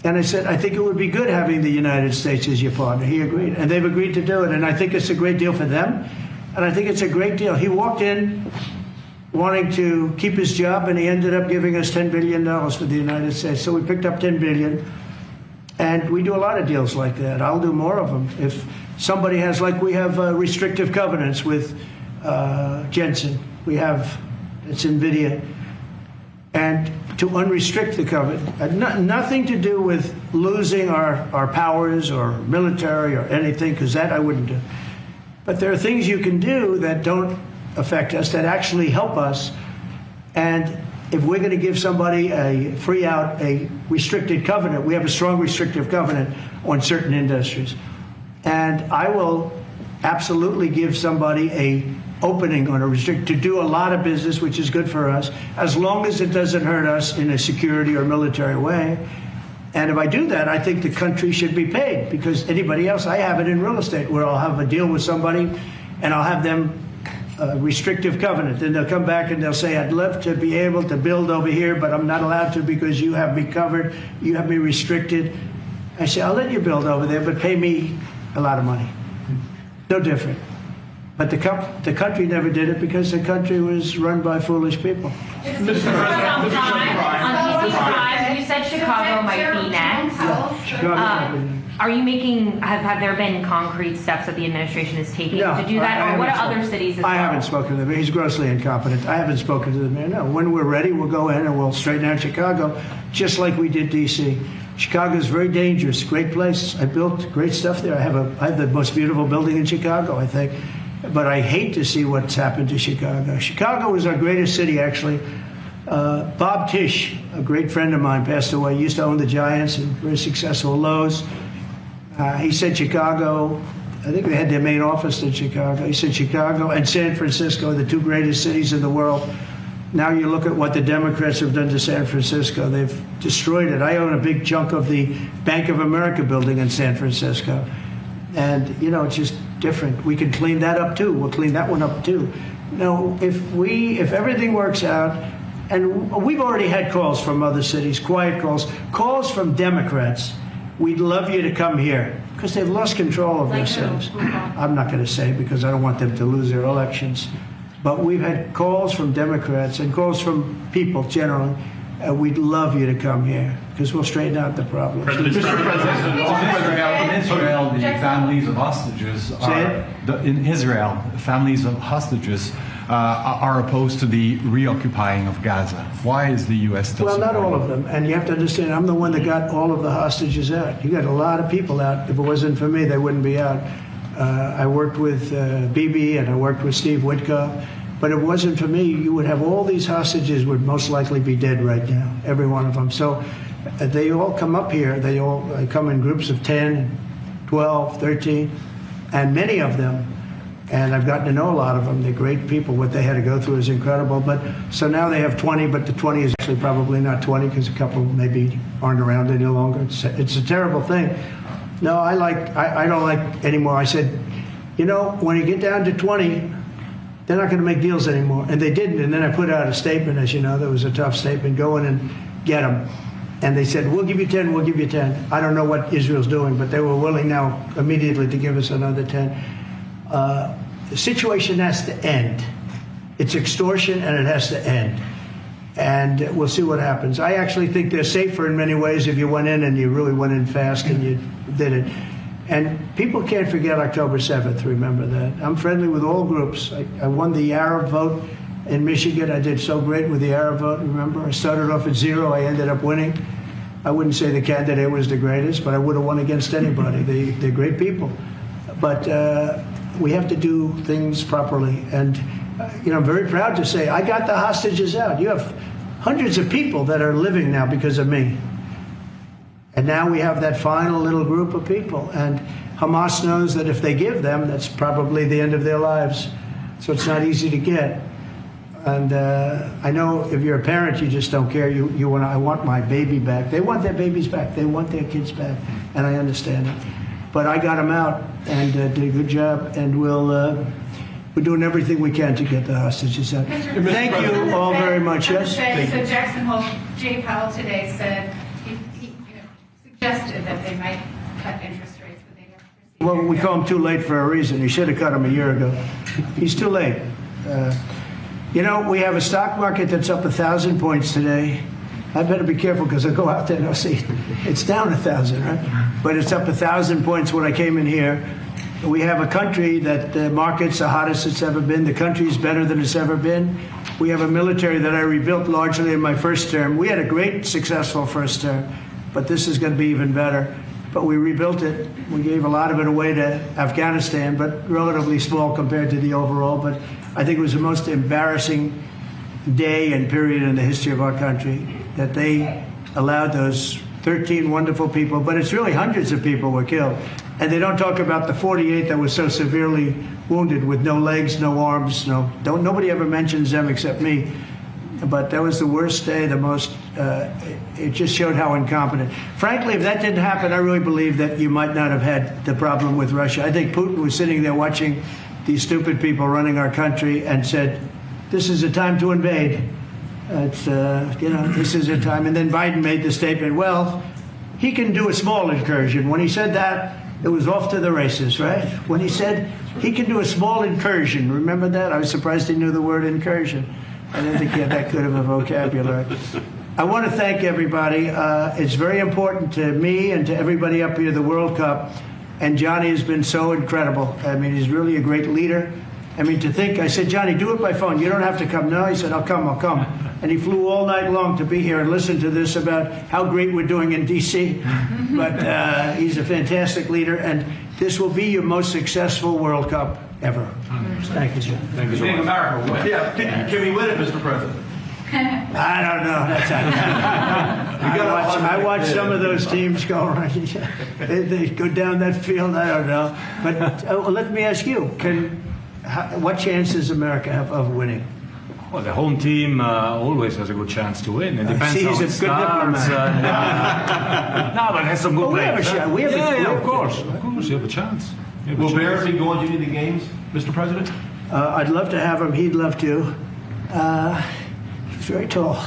Speaker 1: And I said, I think it would be good having the United States as your partner. He agreed. And they've agreed to do it. And I think it's a great deal for them. And I think it's a great deal. He walked in wanting to keep his job, and he ended up giving us $10 billion for the United States. So we picked up $10 billion. And we do a lot of deals like that. I'll do more of them. If somebody has, like we have restrictive covenants with Jensen. We have, it's NVIDIA. And to unrestrict the covenant, nothing to do with losing our powers or military or anything, because that I wouldn't do. But there are things you can do that don't affect us, that actually help us. And if we're going to give somebody a restricted covenant, we have a strong restrictive covenant on certain industries. And I will absolutely give somebody a opening on a restrict to do a lot of business, which is good for us, as long as it doesn't hurt us in a security or military way. And if I do that, I think the country should be paid, because anybody else, I have it in real estate where I'll have a deal with somebody and I'll have them restrictive covenant. Then they'll come back and they'll say, I'd love to be able to build over here, but I'm not allowed to because you have me covered, you have me restricted. I say, I'll let you build over there, but pay me a lot of money. No different. But the country never did it because the country was run by foolish people.
Speaker 4: On TV 5, you said Chicago might be next. Are you making, have there been concrete steps that the administration is taking to do that? Or what are other cities?
Speaker 1: I haven't spoken to the mayor. He's grossly incompetent. I haven't spoken to the mayor. No. When we're ready, we'll go in and we'll straighten out Chicago, just like we did D.C. Chicago is very dangerous. Great place. I built great stuff there. I have the most beautiful building in Chicago, I think. But I hate to see what's happened to Chicago. Chicago was our greatest city, actually. Bob Tisch, a great friend of mine, passed away. He used to own the Giants and very successful Lowe's. He said Chicago, I think they had their main office in Chicago. He said Chicago and San Francisco are the two greatest cities in the world. Now you look at what the Democrats have done to San Francisco. They've destroyed it. I own a big chunk of the Bank of America building in San Francisco. And, it's just different. We can clean that up, too. We'll clean that one up, too. No, if everything works out, and we've already had calls from other cities, quiet calls from Democrats. We'd love you to come here, because they've lost control of their cities. I'm not going to say, because I don't want them to lose their elections. But we've had calls from Democrats and calls from people generally. We'd love you to come here, because we'll straighten out the problems.
Speaker 3: Mr. President, in Israel, the families of hostages are opposed to the reoccupying of Gaza. Why is the U.S. still
Speaker 1: Well, not
Speaker 3: supporting
Speaker 1: all of them. And you have to understand, I'm the one that got all of the hostages out. You got a lot of people out. If it wasn't for me, they wouldn't be out. I worked with Bibi and I worked with Steve Witkoff. But if it wasn't for me, you would have all these hostages would most likely be dead right now, every one of them. So they all come up here. They all come in groups of 10, 12, 13, and many of them, and I've gotten to know a lot of them. They're great people. What they had to go through is incredible. But so now they have 20, but the 20 is actually probably not 20 because a couple maybe aren't around any longer. It's a terrible thing. No, I don't like anymore. I said, when you get down to 20, they're not going to make deals anymore. And they didn't. And then I put out a statement, as you know, that was a tough statement, go in and get them. And they said, we'll give you 10, we'll give you 10. I don't know what Israel's doing, but they were willing now immediately to give us another 10. The situation has to end. It's extortion and it has to end. And we'll see what happens. I actually think they're safer in many ways if you went in and you really went in fast and you did it. And people can't forget October 7th, remember that. I'm friendly with all groups. I won the Arab vote in Michigan. I did so great with the Arab vote, remember? I started off at 0, I ended up winning. I wouldn't say the candidate was the greatest, but I would have won against anybody. They're great people. But we have to do things properly. And, I'm very proud to say I got the hostages out. You have hundreds of people that are living now because of me. And now we have that final little group of people. And Hamas knows that if they give them, that's probably the end of their lives. So it's not easy to get. And I know if you're a parent, you just don't care. You want, I want my baby back. They want their babies back. They want their kids back. And I understand it. But I got them out and did a good job. And we're doing everything we can to get the hostages out. Thank you all very much. Yes?
Speaker 19: So Jackson Hole, Jay Powell today said, he suggested that they might cut interest rates, but they never.
Speaker 1: Well, we call him too late for a reason. He should have cut him a year ago. He's too late. We have a stock market that's up 1,000 points today. I better be careful because I go out there and I'll see it's down 1,000, right? But it's up 1,000 points when I came in here. We have a country that the market's the hottest it's ever been. The country's better than it's ever been. We have a military that I rebuilt largely in my first term. We had a great, successful first term, but this is going to be even better. But we rebuilt it. We gave a lot of it away to Afghanistan, but relatively small compared to the overall. But I think it was the most embarrassing day and period in the history of our country that they allowed those 13 wonderful people, but it's really hundreds of people were killed. And they don't talk about the 48 that were so severely wounded with no legs, no arms, nobody ever mentions them except me. But that was the worst day, the most, it just showed how incompetent. Frankly, if that didn't happen, I really believe that you might not have had the problem with Russia. I think Putin was sitting there watching these stupid people running our country and said, this is a time to invade. It's, this is a time. And then Biden made the statement, well, he can do a small incursion. When he said that, it was off to the races, right? When he said he can do a small incursion, remember that? I was surprised he knew the word incursion. I didn't think he had that good of a vocabulary. I want to thank everybody. It's very important to me and to everybody up here, the World Cup. And Johnny has been so incredible. I mean, he's really a great leader. I mean, to think, I said, Johnny, do it by phone. You don't have to come. No, he said, I'll come. And he flew all night long to be here and listen to this about how great we're doing in D.C. But he's a fantastic leader, and this will be your most successful World Cup ever. Thank you, Jim.
Speaker 21: Thank you so much. America win. Yeah. Can we win it, Mr. President?
Speaker 1: I don't know. I watch some of those teams go right. They go down that field. I don't know. But let me ask you: what chance does America have of winning?
Speaker 20: Well, the home team always has a good chance to win. It depends
Speaker 1: he's
Speaker 20: how
Speaker 1: a
Speaker 20: it
Speaker 1: good
Speaker 20: starts. No, but it has some good
Speaker 1: we have a shot. We have
Speaker 20: of course, you have a chance.
Speaker 21: Will Barrett be going to any of the games, Mr. President?
Speaker 1: I'd love to have him. He'd love to. He's very tall.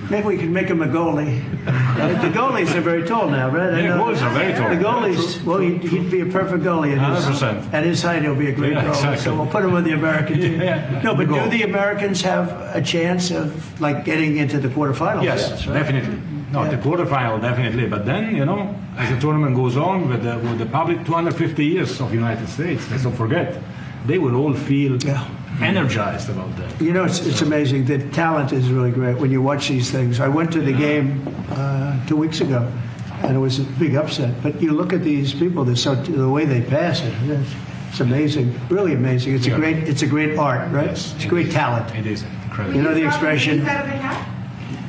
Speaker 1: Maybe we could make him a goalie. The goalies are very tall now, right?
Speaker 20: Yeah, goalies are very tall.
Speaker 1: The goalies, well, he'd be a perfect goalie.
Speaker 20: 100%.
Speaker 1: At his height, he'll be a great goalie.
Speaker 20: Exactly.
Speaker 1: So we'll put him with the American team. No, but do the Americans have a chance of getting into the quarterfinals?
Speaker 20: Yes,
Speaker 1: right?
Speaker 20: definitely. No, the quarterfinal, definitely. But then, as the tournament goes on with the public 250 years of United States, let's don't forget, they will all feel energized about that.
Speaker 1: It's amazing. The talent is really great when you watch these things. I went to the game 2 weeks ago, and it was a big upset. But you look at these people; the way they pass it. It's amazing, really amazing. It's a great art, right? It's a great talent.
Speaker 20: It is incredible.
Speaker 1: You know the expression.
Speaker 19: Is that of the hat?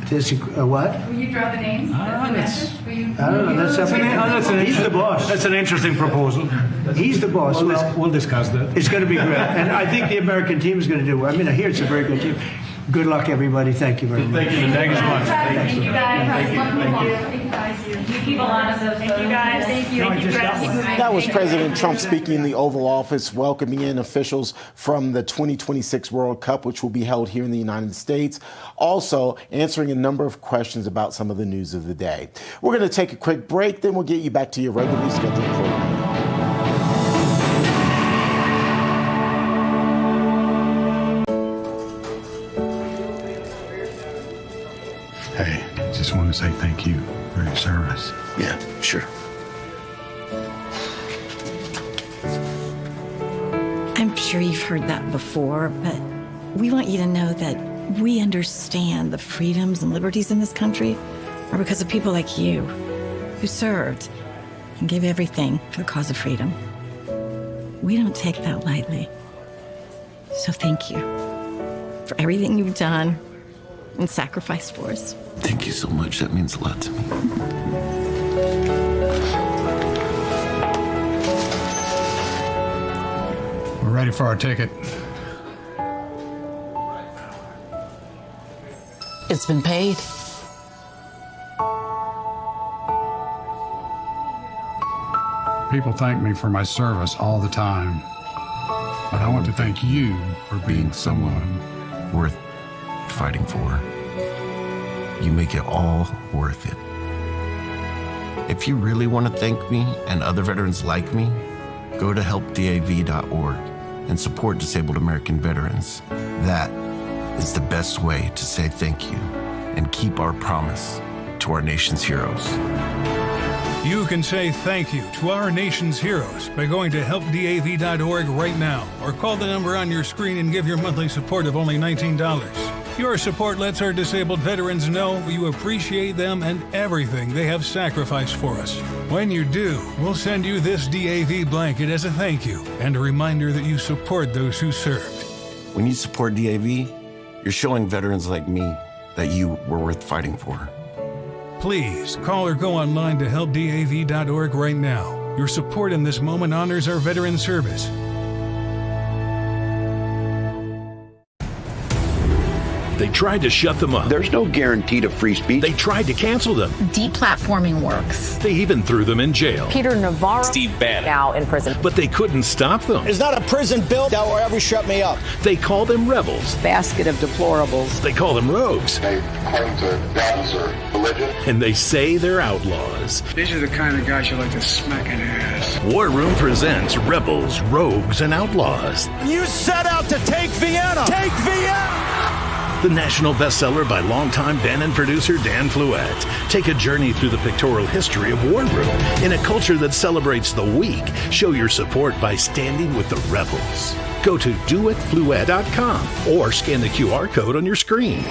Speaker 1: What?
Speaker 19: Will you draw the names?
Speaker 1: I don't know. He's the boss.
Speaker 20: That's an interesting proposal.
Speaker 1: He's the boss.
Speaker 20: We'll discuss that.
Speaker 1: It's going to be great. And I think the American team is going to do well. I mean, I hear it's a very good team. Good luck, everybody. Thank you very much.
Speaker 21: Thank you. Thank you so much.
Speaker 4: Thank you, guys. You keep a lot of those. Thank you, guys. Thank you.
Speaker 17: That was President Trump speaking in the Oval Office, welcoming in officials from the 2026 World Cup, which will be held here in the United States. Also, answering a number of questions about some of the news of the day. We're going to take a quick break, then we'll get you back to your regularly scheduled program.
Speaker 8: Hey, just want to say thank you for your service.
Speaker 9: Yeah, sure.
Speaker 13: I'm sure you've heard that before, but we want you to know that we understand the freedoms and liberties in this country are because of people like you who served and gave everything for the cause of freedom. We don't take that lightly. So thank you for everything you've done and sacrificed for us.
Speaker 9: Thank you so much. That means a lot to me.
Speaker 15: We're ready for our ticket.
Speaker 16: It's been paid.
Speaker 15: People thank me for my service all the time. But I want to thank you for being someone
Speaker 9: worth fighting for. You make it all worth it. If you really want to thank me and other veterans like me, go to helpdav.org and support disabled American veterans. That is the best way to say thank you and keep our promise to our nation's heroes.
Speaker 24: You can say thank you to our nation's heroes by going to helpdav.org right now, or call the number on your screen and give your monthly support of only $19. Your support lets our disabled veterans know you appreciate them and everything they have sacrificed for us. When you do, we'll send you this DAV blanket as a thank you and a reminder that you support those who served.
Speaker 9: When you support DAV, you're showing veterans like me that you were worth fighting for.
Speaker 24: Please call or go online to helpdav.org right now. Your support in this moment honors our veteran service.
Speaker 10: They tried to shut them up.
Speaker 25: There's no guarantee to free speech.
Speaker 10: They tried to cancel them.
Speaker 26: Deplatforming works.
Speaker 10: They even threw them in jail.
Speaker 26: Peter Navarro,
Speaker 10: Steve Bannon,
Speaker 26: now in prison.
Speaker 10: But they couldn't stop them.
Speaker 14: It's not a prison bill that will ever shut me up.
Speaker 10: They call them rebels.
Speaker 26: Basket of deplorables.
Speaker 10: They call them rogues.
Speaker 27: They claim to values or religion.
Speaker 10: And they say they're outlaws.
Speaker 28: These are the kind of guys you like to smack in the ass.
Speaker 10: War Room presents Rebels, Rogues, and Outlaws.
Speaker 14: You set out to take Vienna. Take Vienna!
Speaker 10: The national bestseller by longtime Bannon producer Dan Fluette. Take a journey through the pictorial history of War Room in a culture that celebrates the weak. Show your support by standing with the rebels. Go to doitfluette.com or scan the QR code on your screen.